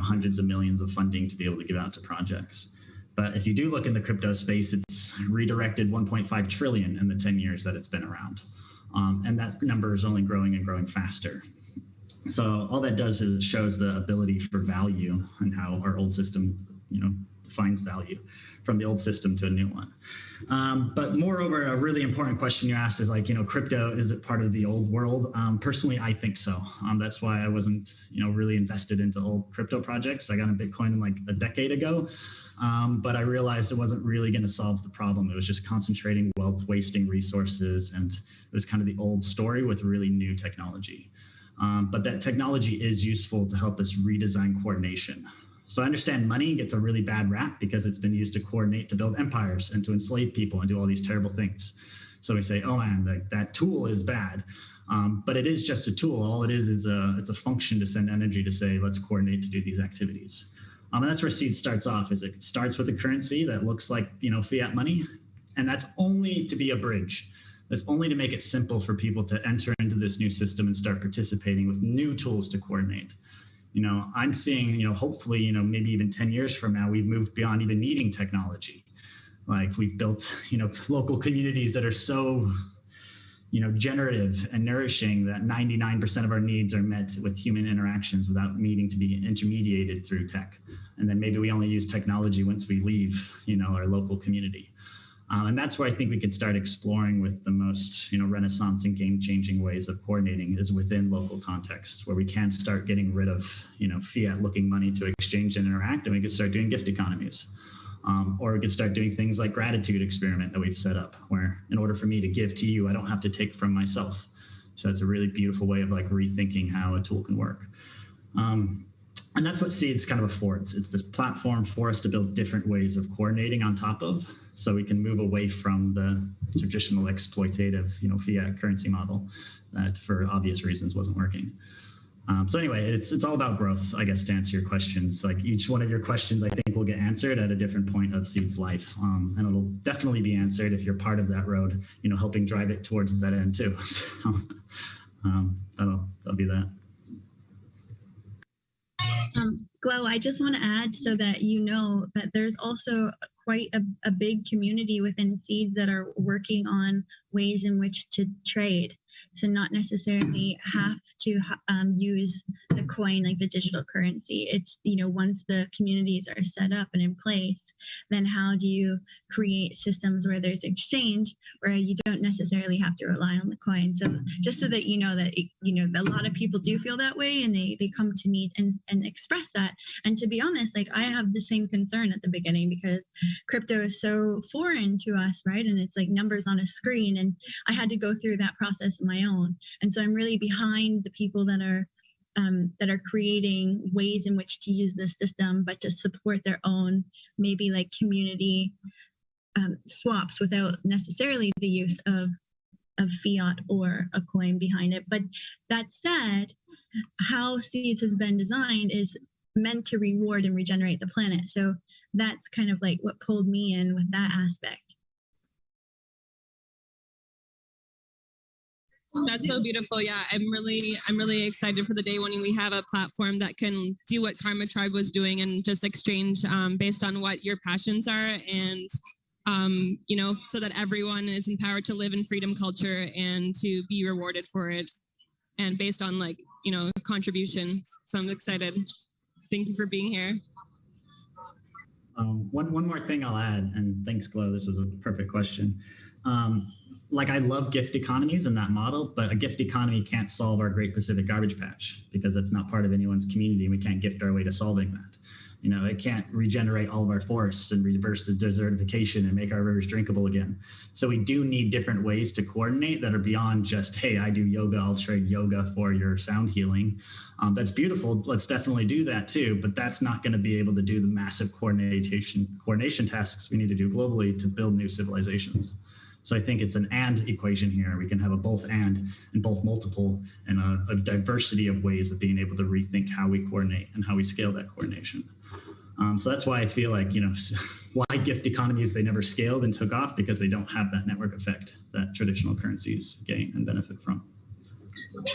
hundreds of millions of funding to be able to give out to projects. But if you do look in the crypto space, it's redirected 1.5 trillion in the 10 years that it's been around. And that number is only growing and growing faster. So all that does is it shows the ability for value and how our old system, defines value from the old system to a new one. But moreover, a really important question you asked is crypto, is it part of the old world? Personally, I think so. That's why I wasn't, really invested into old crypto projects. I got a Bitcoin a decade ago, but I realized it wasn't really going to solve the problem. It was just concentrating wealth, wasting resources, and it was kind of the old story with really new technology. But that technology is useful to help us redesign coordination. So I understand money gets a really bad rap because it's been used to coordinate, to build empires and to enslave people and do all these terrible things. So we say, oh man, that tool is bad. But it is just a tool. All it is it's a function to send energy to say, let's coordinate to do these activities. And that's where Seed starts off, is it starts with a currency that looks like, fiat money. And that's only to be a bridge. That's only to make it simple for people to enter into this new system and start participating with new tools to coordinate. I'm seeing, hopefully, maybe even 10 years from now, we've moved beyond even needing technology. We've built, local communities that are so, generative and nourishing that 99% of our needs are met with human interactions without needing to be intermediated through tech. And then maybe we only use technology once we leave, our local community. And that's where I think we could start exploring with the most, renaissance and game-changing ways of coordinating is within local contexts, where we can start getting rid of, fiat-looking money to exchange and interact, and we could start doing gift economies. Or we could start doing things like gratitude experiment that we've set up, where in order for me to give to you, I don't have to take from myself. So it's a really beautiful way of like rethinking how a tool can work. And that's what Seeds kind of affords. It's this platform for us to build different ways of coordinating on top of, so we can move away from the traditional exploitative, fiat currency model that for obvious reasons wasn't working. So anyway, it's all about growth, I guess, to answer your questions. Like each one of your questions, I think will get answered at a different point of Seed's life. And it'll definitely be answered if you're part of that road, helping drive it towards that end too. So that'll be that. Glow, I just want to add so that you know that there's also quite a big community within Seeds that are working on ways in which to trade. So not necessarily have to use the coin like the digital currency. It's, once the communities are set up and in place, then how do you create systems where there's exchange, where you don't necessarily have to rely on the coin? So just so that that a lot of people do feel that way, and they come to me and express that. And to be honest, like I have the same concern at the beginning, because crypto is so foreign to us, right? And it's like numbers on a screen, and I had to go through that process on my own. And so I'm really behind the people that are creating ways in which to use this system, but to support their own, maybe like community swaps without necessarily the use of fiat or a coin behind it. But that said, how Seeds has been designed is meant to reward and regenerate the planet. So that's kind of like what pulled me in with that aspect. That's so beautiful. Yeah, I'm really excited for the day when we have a platform that can do what Karma Tribe was doing and just exchange based on what your passions are, and so that everyone is empowered to live in freedom culture and to be rewarded for it, and based on contribution. So I'm excited. Thank you for being here. One more thing I'll add, and thanks, Glow. This was a perfect question. I love gift economies in that model, but a gift economy can't solve our Great Pacific Garbage Patch, because that's not part of anyone's community, and we can't gift our way to solving that. It can't regenerate all of our forests and reverse the desertification and make our rivers drinkable again. So we do need different ways to coordinate that are beyond just, hey, I do yoga, I'll trade yoga for your sound healing. That's beautiful. Let's definitely do that too, but that's not going to be able to do the massive coordination tasks we need to do globally to build new civilizations. So I think it's an and equation here. We can have a both and both multiple, and a diversity of ways of being able to rethink how we coordinate and how we scale that coordination. So that's why I feel like, why gift economies, they never scaled and took off, because they don't have that network effect that traditional currencies gain and benefit from.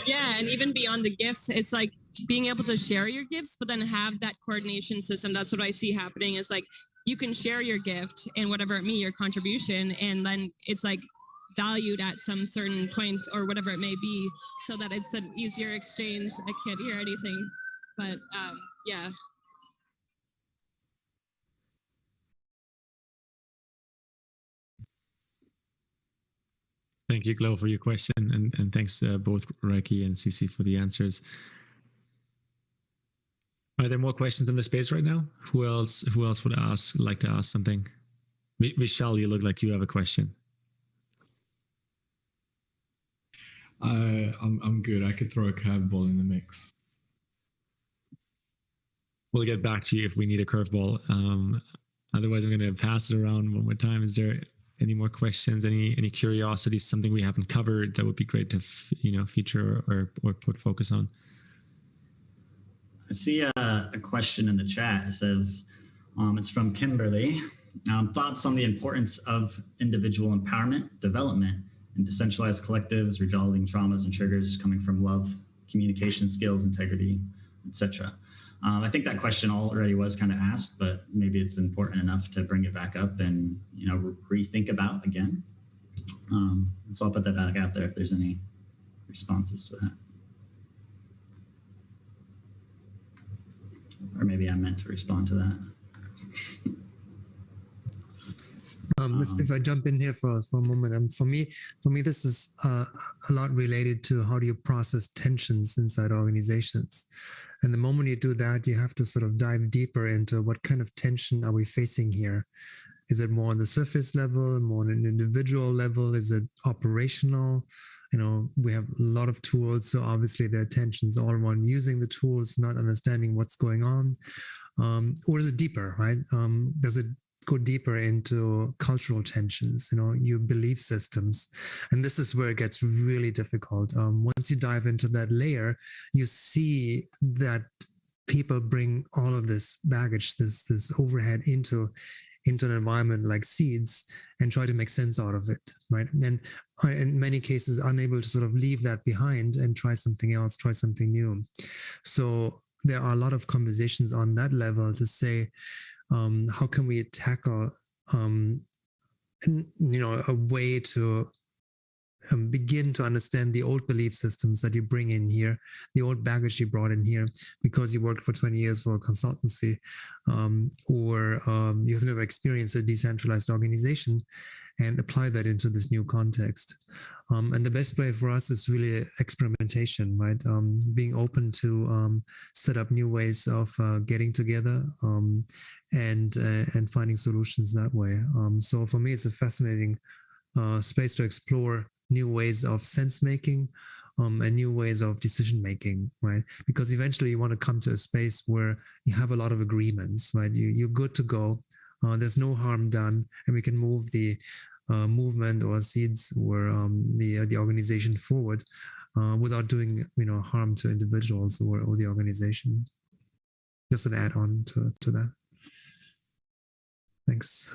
Yeah, and even beyond the gifts, it's like being able to share your gifts, but then have that coordination system. That's what I see happening, is like you can share your gift and whatever it may, your contribution, and then it's like valued at some certain point or whatever it may be, so that it's an easier exchange. I can't hear anything, but yeah. Thank you, Glow, for your question, and thanks both Reiki and Cici for the answers. Are there more questions in the space right now? Who else would like to ask something? Michelle, you look like you have a question. I'm good. I could throw a curveball in the mix. We'll get back to you if we need a curveball. Otherwise, I'm going to pass it around one more time. Is there any more questions? Any curiosities? Something we haven't covered that would be great to feature or put focus on? I see a question in the chat. It says, it's from Kimberly. Thoughts on the importance of individual empowerment, development, and decentralized collectives, resolving traumas and triggers coming from love, communication skills, integrity, etc. I think that question already was kind of asked, but maybe it's important enough to bring it back up and rethink about again. So I'll put that back out there if there's any responses to that. Or maybe I meant to respond to that. If I jump in here for a moment, for me, this is a lot related to how do you process tensions inside organizations. And the moment you do that, you have to sort of dive deeper into what kind of tension are we facing here. Is it more on the surface level, more on an individual level? Is it operational? We have a lot of tools, so obviously the attention's all on using the tools, not understanding what's going on. Or is it deeper, right? Does it go deeper into cultural tensions, your belief systems? And this is where it gets really difficult. Once you dive into that layer, you see that people bring all of this baggage, this overhead into an environment like Seeds and try to make sense out of it, right? And in many cases, unable to sort of leave that behind and try something else, try something new. So there are a lot of conversations on that level to say, how can we tackle, a way to begin to understand the old belief systems that you bring in here, the old baggage you brought in here because you worked for 20 years for a consultancy, or you've never experienced a decentralized organization, and apply that into this new context. And the best way for us is really experimentation, right? Being open to set up new ways of getting together and finding solutions that way. So for me, it's a fascinating space to explore new ways of sense making and new ways of decision making, right? Because eventually you want to come to a space where you have a lot of agreements, right? You're good to go. There's no harm done, and we can move the movement or Seeds or the organization forward without doing harm to individuals or the organization. Just an add-on to that. Thanks.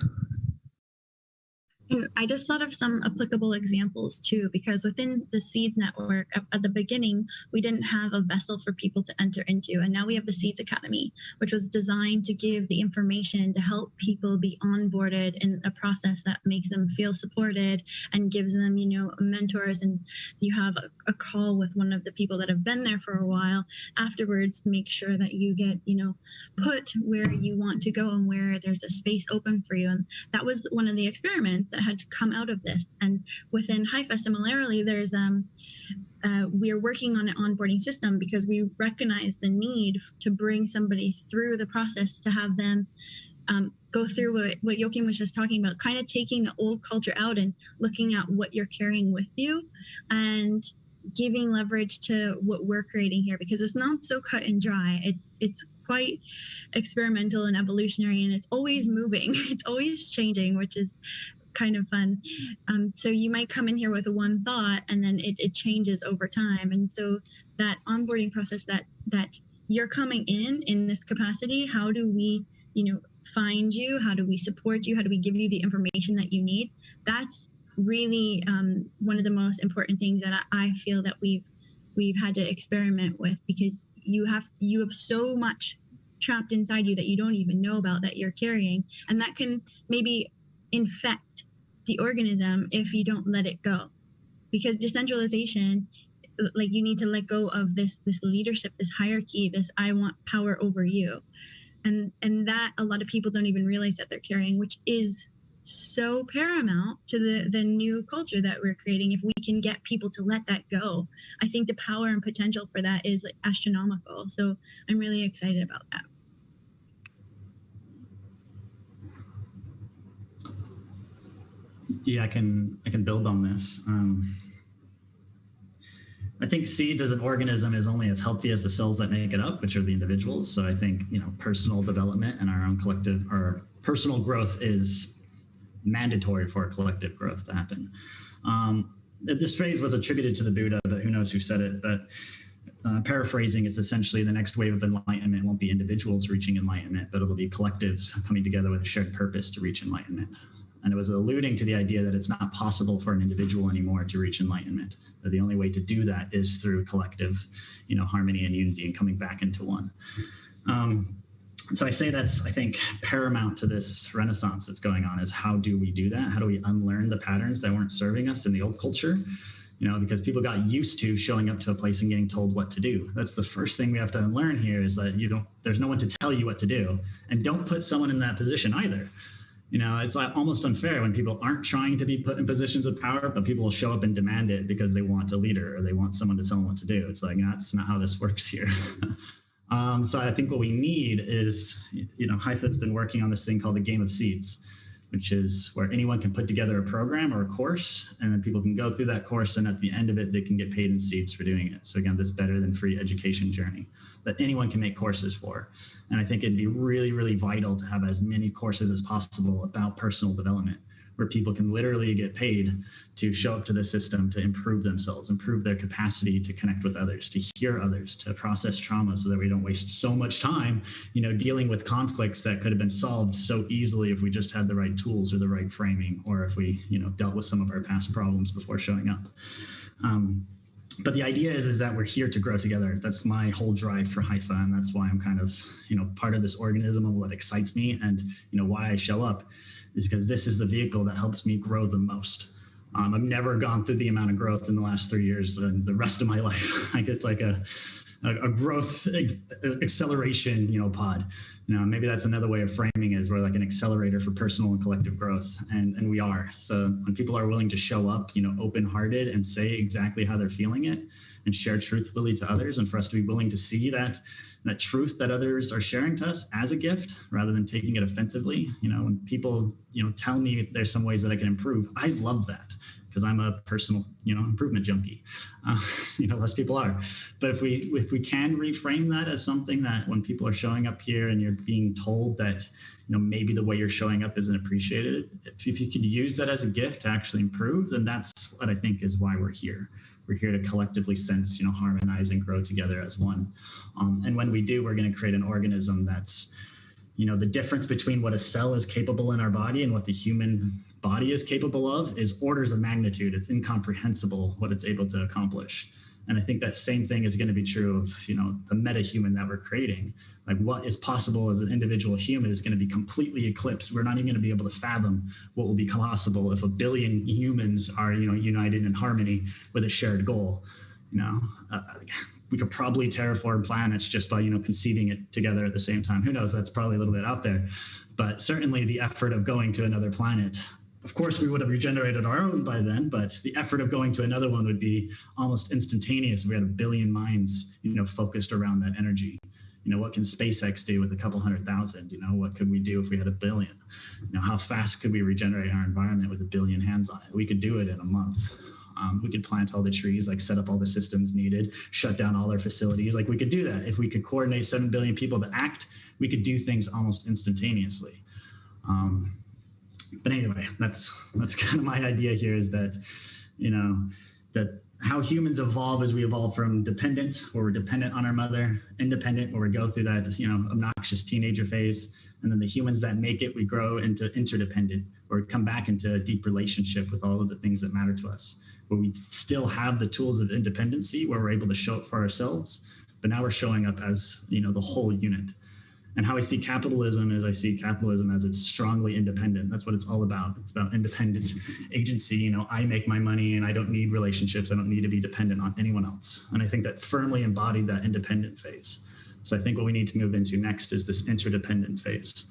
And I just thought of some applicable examples too, because within the Seeds network at the beginning, we didn't have a vessel for people to enter into. And now we have the Seeds Academy, which was designed to give the information to help people be onboarded in a process that makes them feel supported and gives them, mentors. And you have a call with one of the people that have been there for a while afterwards to make sure that you get, put where you want to go and where there's a space open for you. And that was one of the experiments that had to come out of this. And within HIFA, similarly, there's we are working on an onboarding system because we recognize the need to bring somebody through the process, to have them go through what Joachim was just talking about, kind of taking the old culture out and looking at what you're carrying with you and giving leverage to what we're creating here, because it's not so cut and dry. It's quite experimental and evolutionary, and it's always moving. It's always changing, which is kind of fun. So you might come in here with one thought and then it changes over time. And so that onboarding process that you're coming in this capacity, how do we, find you? How do we support you? How do we give you the information that you need? That's really one of the most important things that I feel that we've had to experiment with, because you have so much trapped inside you that you don't even know about that you're carrying, and that can maybe infect the organism if you don't let it go. Because decentralization, like, you need to let go of this leadership, this hierarchy, this I want power over you, and that a lot of people don't even realize that they're carrying, which is so paramount to the new culture that we're creating. If we can get people to let that go, I think the power and potential for that is astronomical. So I'm really excited about that. Yeah, I can build on this. I think Seeds as an organism is only as healthy as the cells that make it up, which are the individuals. So I think, personal development and our own collective, or personal growth, is mandatory for collective growth to happen. This phrase was attributed to the Buddha, but who knows who said it. But paraphrasing, it's essentially the next wave of enlightenment won't be individuals reaching enlightenment, but it'll be collectives coming together with a shared purpose to reach enlightenment. And it was alluding to the idea that it's not possible for an individual anymore to reach enlightenment. That the only way to do that is through collective, harmony and unity and coming back into one. So I say that's, I think, paramount to this renaissance that's going on, is how do we do that? How do we unlearn the patterns that weren't serving us in the old culture? Because people got used to showing up to a place and getting told what to do. That's the first thing we have to unlearn here, is that there's no one to tell you what to do, and don't put someone in that position either. It's like almost unfair when people aren't trying to be put in positions of power, but people will show up and demand it because they want a leader or they want someone to tell them what to do. It's like, that's not how this works here. So I think what we need is, Haifa's been working on this thing called the Game of Seeds, which is where anyone can put together a program or a course, and then people can go through that course, and at the end of it, they can get paid in seeds for doing it. So again, this better than free education journey that anyone can make courses for. And I think it'd be really, really vital to have as many courses as possible about personal development, where people can literally get paid to show up to the system, to improve themselves, improve their capacity to connect with others, to hear others, to process trauma so that we don't waste so much time, dealing with conflicts that could have been solved so easily if we just had the right tools or the right framing, or if we, dealt with some of our past problems before showing up. But the idea is that we're here to grow together. That's my whole drive for Haifa, and that's why I'm kind of, part of this organism, and what excites me, and why I show up is because this is the vehicle that helps me grow the most. I've never gone through the amount of growth in the last 3 years than the rest of my life. Like it's like a growth acceleration, pod. Maybe that's another way of framing it, is we're like an accelerator for personal and collective growth, and we are. So when people are willing to show up, open-hearted, and say exactly how they're feeling it, and share truthfully to others, and for us to be willing to see that truth that others are sharing to us as a gift rather than taking it offensively. When people, tell me there's some ways that I can improve, I love that, because I'm a personal, improvement junkie. Less people are. But if we can reframe that as something that when people are showing up here and you're being told that, maybe the way you're showing up isn't appreciated, if you could use that as a gift to actually improve, then that's what I think is why we're here. We're here to collectively sense, harmonize and grow together as one. And when we do, we're going to create an organism that's, the difference between what a cell is capable in our body and what the human body is capable of is orders of magnitude. It's incomprehensible what it's able to accomplish. And I think that same thing is going to be true of, the meta-human that we're creating. Like what is possible as an individual human is going to be completely eclipsed. We're not even going to be able to fathom what will be possible if 1 billion humans are, united in harmony with a shared goal. We could probably terraform planets just by, conceiving it together at the same time. Who knows? That's probably a little bit out there. But certainly the effort of going to another planet, of course, we would have regenerated our own by then, but the effort of going to another one would be almost instantaneous if we had 1 billion minds, focused around that energy. What can SpaceX do with a couple 100,000? What could we do if we had 1 billion? How fast could we regenerate our environment with 1 billion hands on it? We could do it in a month. We could plant all the trees, like set up all the systems needed, shut down all our facilities. Like we could do that. If we could coordinate 7 billion people to act, we could do things almost instantaneously. But anyway, that's kind of my idea here, is that, that how humans evolve is we evolve from dependent, where we're dependent on our mother, independent, where we go through that, obnoxious teenager phase. And then the humans that make it, we grow into interdependent, or come back into a deep relationship with all of the things that matter to us, where we still have the tools of independency, where we're able to show up for ourselves, but now we're showing up as, the whole unit. And how I see capitalism is I see capitalism as it's strongly independent. That's what it's all about. It's about independence, agency. I make my money and I don't need relationships. I don't need to be dependent on anyone else. And I think that firmly embodied that independent phase. So I think what we need to move into next is this interdependent phase,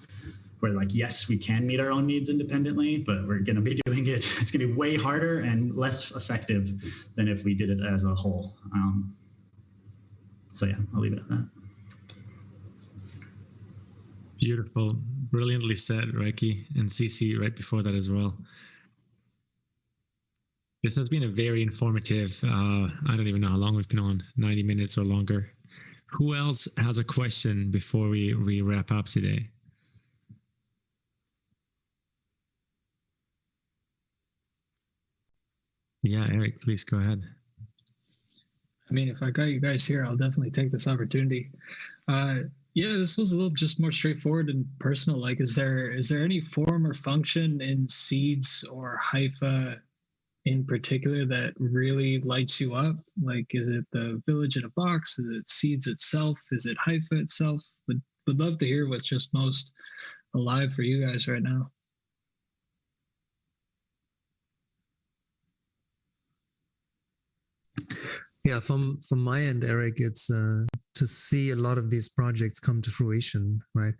where yes, we can meet our own needs independently, but we're going to be doing it. It's going to be way harder and less effective than if we did it as a whole. So yeah, I'll leave it at that. Beautiful. Brilliantly said, Reiki, and Cici right before that as well. This has been a very informative, I don't even know how long we've been on, 90 minutes or longer. Who else has a question before we wrap up today? Yeah, Eric, please go ahead. I mean, if I got you guys here, I'll definitely take this opportunity. Yeah, this was a little just more straightforward and personal. Like, is there any form or function in Seeds or Haifa in particular that really lights you up? Like, is it the village in a box? Is it Seeds itself? Is it Haifa itself? Would love to hear what's just most alive for you guys right now. Yeah, from my end, Eric, it's to see a lot of these projects come to fruition, right?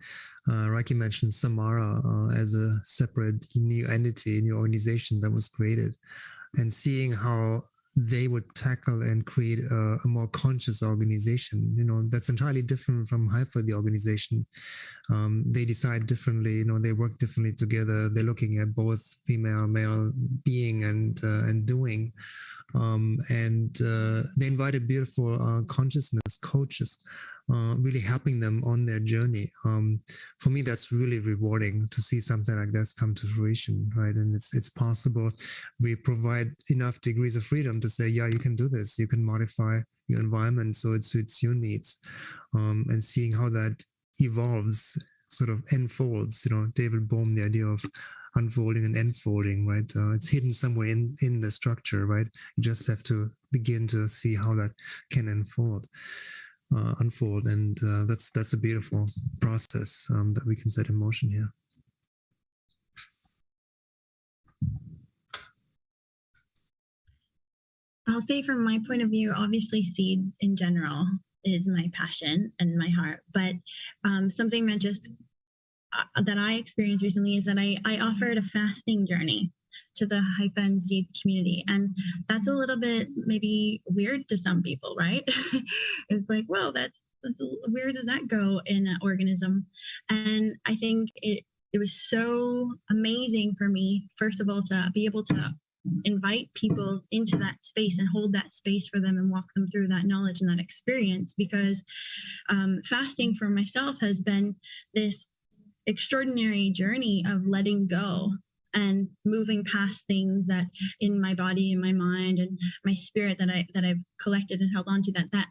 Reiki mentioned Samara as a separate new entity, new organization that was created, and seeing how they would tackle and create a more conscious organization. That's entirely different from Haifa, the organization. They decide differently, they work differently together. They're looking at both female, male being and doing. They invited beautiful consciousness coaches, really helping them on their journey. For me, that's really rewarding to see something like this come to fruition, right? And it's possible. We provide enough degrees of freedom to say, yeah, you can do this. You can modify your environment so it suits your needs, and seeing how that evolves, sort of unfolds. David Bohm, the idea of unfolding and enfolding, right? It's hidden somewhere in the structure, right? You just have to begin to see how that can unfold, and that's a beautiful process that we can set in motion here. I'll say from my point of view, obviously seeds in general is my passion and my heart, but something that just that I experienced recently is that I offered a fasting journey to the Haifa and Seed community. And that's a little bit maybe weird to some people, right? It's like, well, where does that go in an organism? And I think it was so amazing for me, first of all, to be able to invite people into that space and hold that space for them and walk them through that knowledge and that experience, because fasting for myself has been this extraordinary journey of letting go and moving past things that in my body and my mind and my spirit that I've collected and held on to that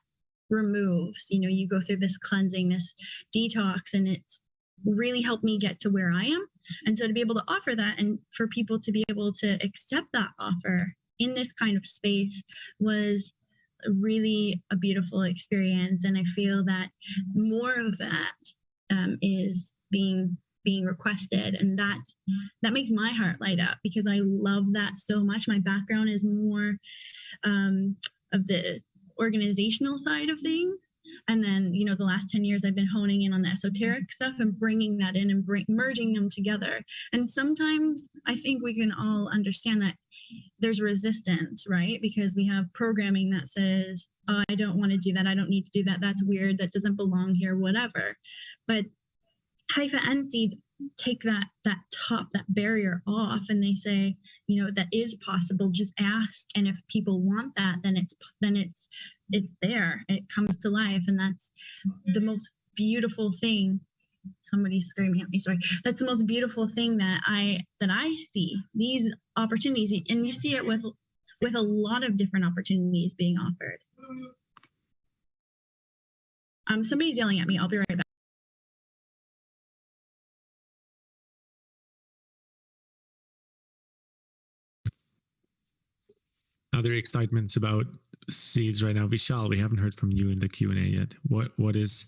removes. You go through this cleansing, this detox, and it's really helped me get to where I am. And so to be able to offer that and for people to be able to accept that offer in this kind of space was really a beautiful experience. And I feel that more of that is being requested, and that makes my heart light up, because I love that so much. My background is more of the organizational side of things, and then the last 10 years I've been honing in on the esoteric stuff and bringing that in and merging them together. And sometimes I think we can all understand that there's resistance, right? Because we have programming that says, oh, I don't want to do that, I don't need to do that, that's weird, that doesn't belong here, whatever. But Haifa and Seeds take that barrier off, and they say, that is possible. Just ask, and if people want that, then it's there. It comes to life, and that's the most beautiful thing. Somebody's screaming at me. Sorry. That's the most beautiful thing that I see. These opportunities, and you see it with a lot of different opportunities being offered. Somebody's yelling at me. I'll be right back. Other excitements about Seeds right now? Vishal, we haven't heard from you in the Q&A yet. What's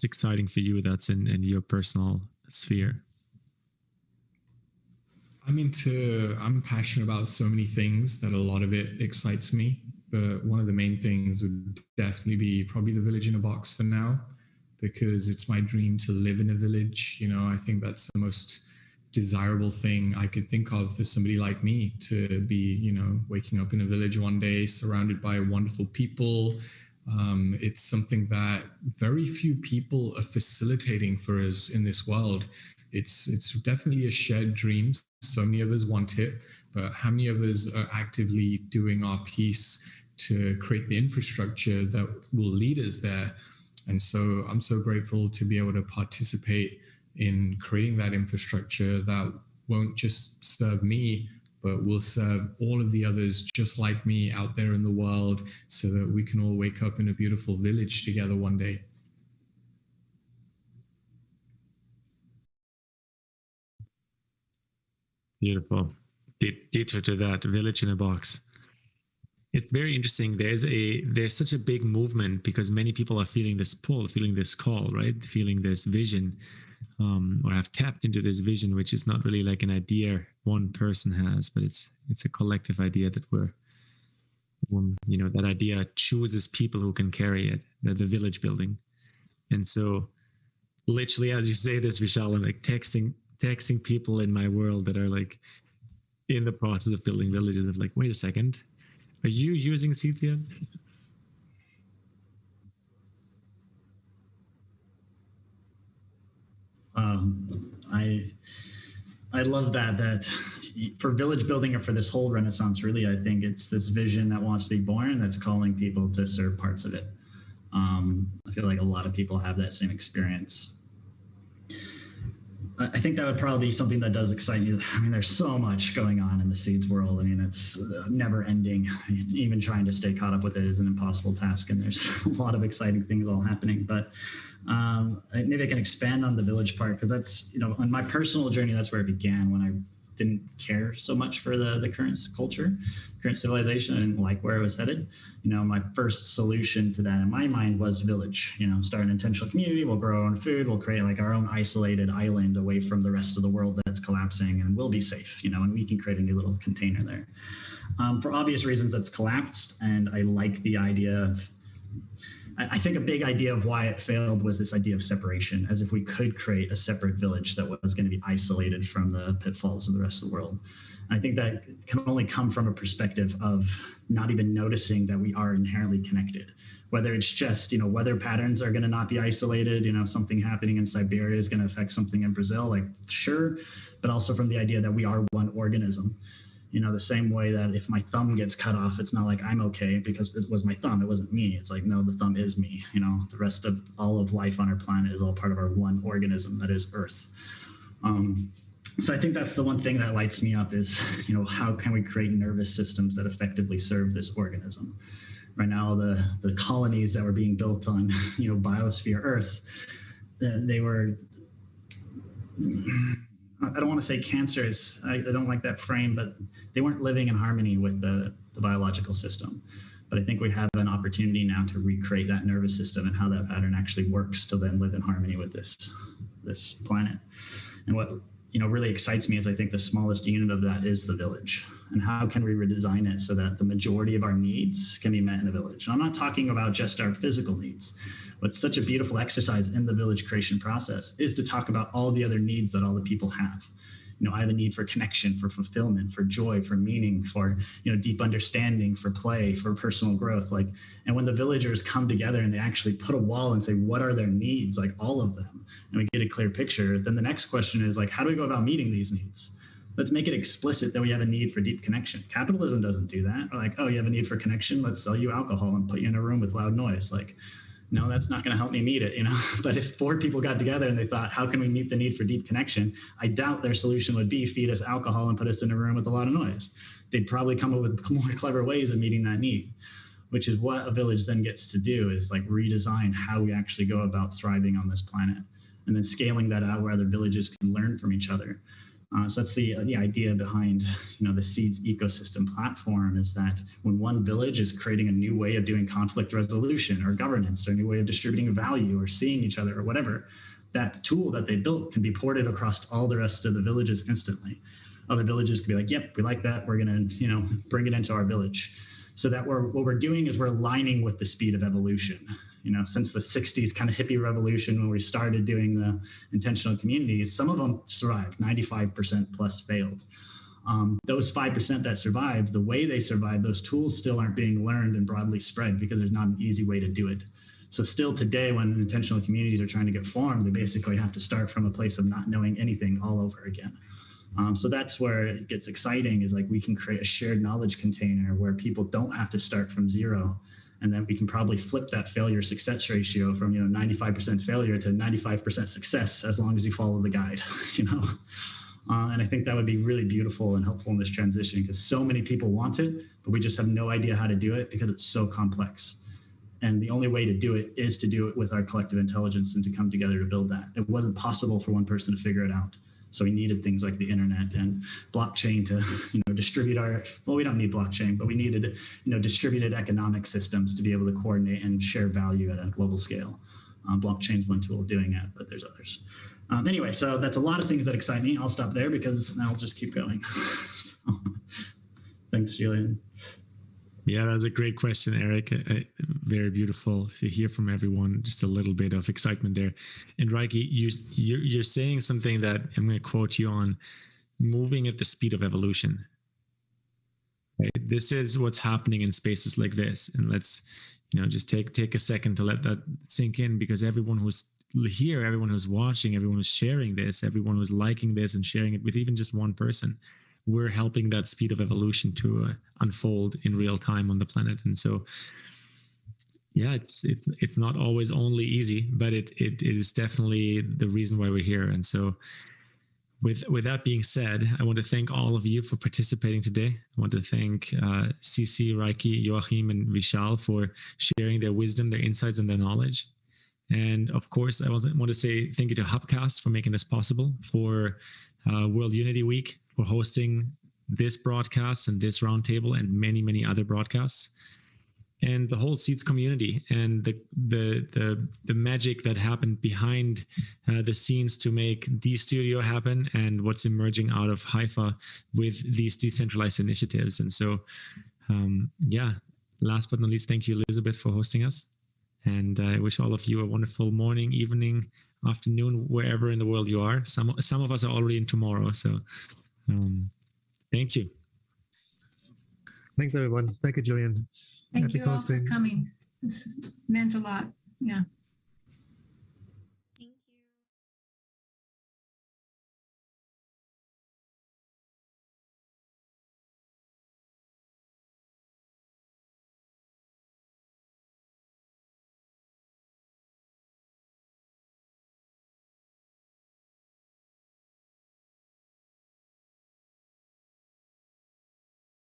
exciting for you that's in your personal sphere? I'm passionate about so many things that a lot of it excites me, but one of the main things would definitely be probably the village in a box for now, because it's my dream to live in a village. I think that's the most desirable thing I could think of for somebody like me, to be, waking up in a village one day surrounded by wonderful people. It's something that very few people are facilitating for us in this world. It's definitely a shared dream. So many of us want it, but how many of us are actively doing our piece to create the infrastructure that will lead us there? And so I'm so grateful to be able to participate in creating that infrastructure that won't just serve me, but will serve all of the others just like me out there in the world, so that we can all wake up in a beautiful village together one day. Beautiful. Ditto to that, village in a box. It's very interesting. There's such a big movement because many people are feeling this pull, feeling this call, right? Feeling this vision, or have tapped into this vision, which is not really like an idea one person has, but it's a collective idea that that idea chooses people who can carry it, the village building. And so literally, as you say this, Vishal, I'm like texting people in my world that are like in the process of building villages of like, wait a second, Are you using Seeds yet? I love that for village building or for this whole Renaissance, really, I think it's this vision that wants to be born that's calling people to serve parts of it. I feel like a lot of people have that same experience. I think that would probably be something that does excite you. I mean, there's so much going on in the Seeds world. I mean, it's never ending. Even trying to stay caught up with it is an impossible task, and there's a lot of exciting things all happening. But maybe I can expand on the village part, because that's, on my personal journey, that's where it began, when I didn't care so much for the current culture, current civilization. I didn't like where it was headed. My first solution to that in my mind was village. Start an intentional community, we'll grow our own food, we'll create like our own isolated island away from the rest of the world that's collapsing, and we'll be safe, and we can create a new little container there. For obvious reasons, that's collapsed, and I like the idea of, I think a big idea of why it failed was this idea of separation, as if we could create a separate village that was going to be isolated from the pitfalls of the rest of the world. I think that can only come from a perspective of not even noticing that we are inherently connected. Whether it's just, weather patterns are going to not be isolated, something happening in Siberia is going to affect something in Brazil, like, sure, but also from the idea that we are one organism. The same way that if my thumb gets cut off, it's not like I'm okay because it was my thumb, it wasn't me. It's like, no, the thumb is me. The rest of all of life on our planet is all part of our one organism that is Earth. So I think that's the one thing that lights me up is, how can we create nervous systems that effectively serve this organism? Right now, the colonies that were being built on, biosphere Earth, they were, I don't want to say cancerous, I don't like that frame, but they weren't living in harmony with the biological system. But I think we have an opportunity now to recreate that nervous system and how that pattern actually works to then live in harmony with this planet. And what really excites me is I think the smallest unit of that is the village. And how can we redesign it so that the majority of our needs can be met in a village? And I'm not talking about just our physical needs. What's such a beautiful exercise in the village creation process is to talk about all the other needs that all the people have. I have a need for connection, for fulfillment, for joy, for meaning, for, deep understanding, for play, for personal growth. And when the villagers come together and they actually put a wall and say, what are their needs? Like all of them, and we get a clear picture, then the next question is like, how do we go about meeting these needs? Let's make it explicit that we have a need for deep connection. Capitalism doesn't do that. We're like, oh, you have a need for connection? Let's sell you alcohol and put you in a room with loud noise. Like, no, that's not going to help me meet it, But if 4 people got together and they thought, how can we meet the need for deep connection? I doubt their solution would be feed us alcohol and put us in a room with a lot of noise. They'd probably come up with more clever ways of meeting that need, which is what a village then gets to do, is like redesign how we actually go about thriving on this planet, and then scaling that out where other villages can learn from each other. So that's the idea behind the Seeds ecosystem platform, is that when one village is creating a new way of doing conflict resolution or governance, or a new way of distributing value or seeing each other or whatever, that tool that they built can be ported across all the rest of the villages instantly. Other villages can be like, yep, we like that, we're going to bring it into our village. So that what we're doing is we're aligning with the speed of evolution. Since the 60s kind of hippie revolution, when we started doing the intentional communities, some of them survived, 95% plus failed. Those 5% that survived, the way they survived, those tools still aren't being learned and broadly spread because there's not an easy way to do it. So still today, when intentional communities are trying to get formed, they basically have to start from a place of not knowing anything all over again. So that's where it gets exciting, is like we can create a shared knowledge container where people don't have to start from zero. And then we can probably flip that failure success ratio from 95% failure to 95% success, as long as you follow the guide. And I think that would be really beautiful and helpful in this transition, because so many people want it, but we just have no idea how to do it because it's so complex. And the only way to do it is to do it with our collective intelligence and to come together to build that. It wasn't possible for one person to figure it out. So we needed things like the internet and blockchain to, distribute we don't need blockchain, but we needed, distributed economic systems to be able to coordinate and share value at a global scale. Blockchain is one tool of doing it, but there's others. Anyway, so that's a lot of things that excite me. I'll stop there because now I'll just keep going. So, thanks, Julian. Yeah, that's a great question, Eric. Very beautiful to hear from everyone. Just a little bit of excitement there. And Reiki, you're saying something that I'm going to quote you on: moving at the speed of evolution. Right? This is what's happening in spaces like this, and let's just take a second to let that sink in, because everyone who's here, everyone who's watching, everyone who's sharing this, everyone who's liking this and sharing it with even just one person, we're helping that speed of evolution to unfold in real time on the planet. And so yeah, it's not always only easy, but it is definitely the reason why we're here. And so with that being said, I want to thank all of you for participating today. I want to thank Cici, Reiki, Joachim, and Vishal for sharing their wisdom, their insights, and their knowledge. And of course, I want to say thank you to Hubcast for making this possible, for World Unity Week, for hosting this broadcast and this roundtable and many, many other broadcasts, and the whole Seeds community and the magic that happened behind the scenes to make dSTUDIO happen, and what's emerging out of Haifa with these decentralized initiatives. And so, last but not least, thank you, Elizabeth, for hosting us. And I wish all of you a wonderful morning, evening, afternoon, wherever in the world you are. Some of us are already in tomorrow. So thank you. Thanks, everyone. Thank you, Julian. Thank Happy you all hosting. for coming. This meant a lot. Yeah.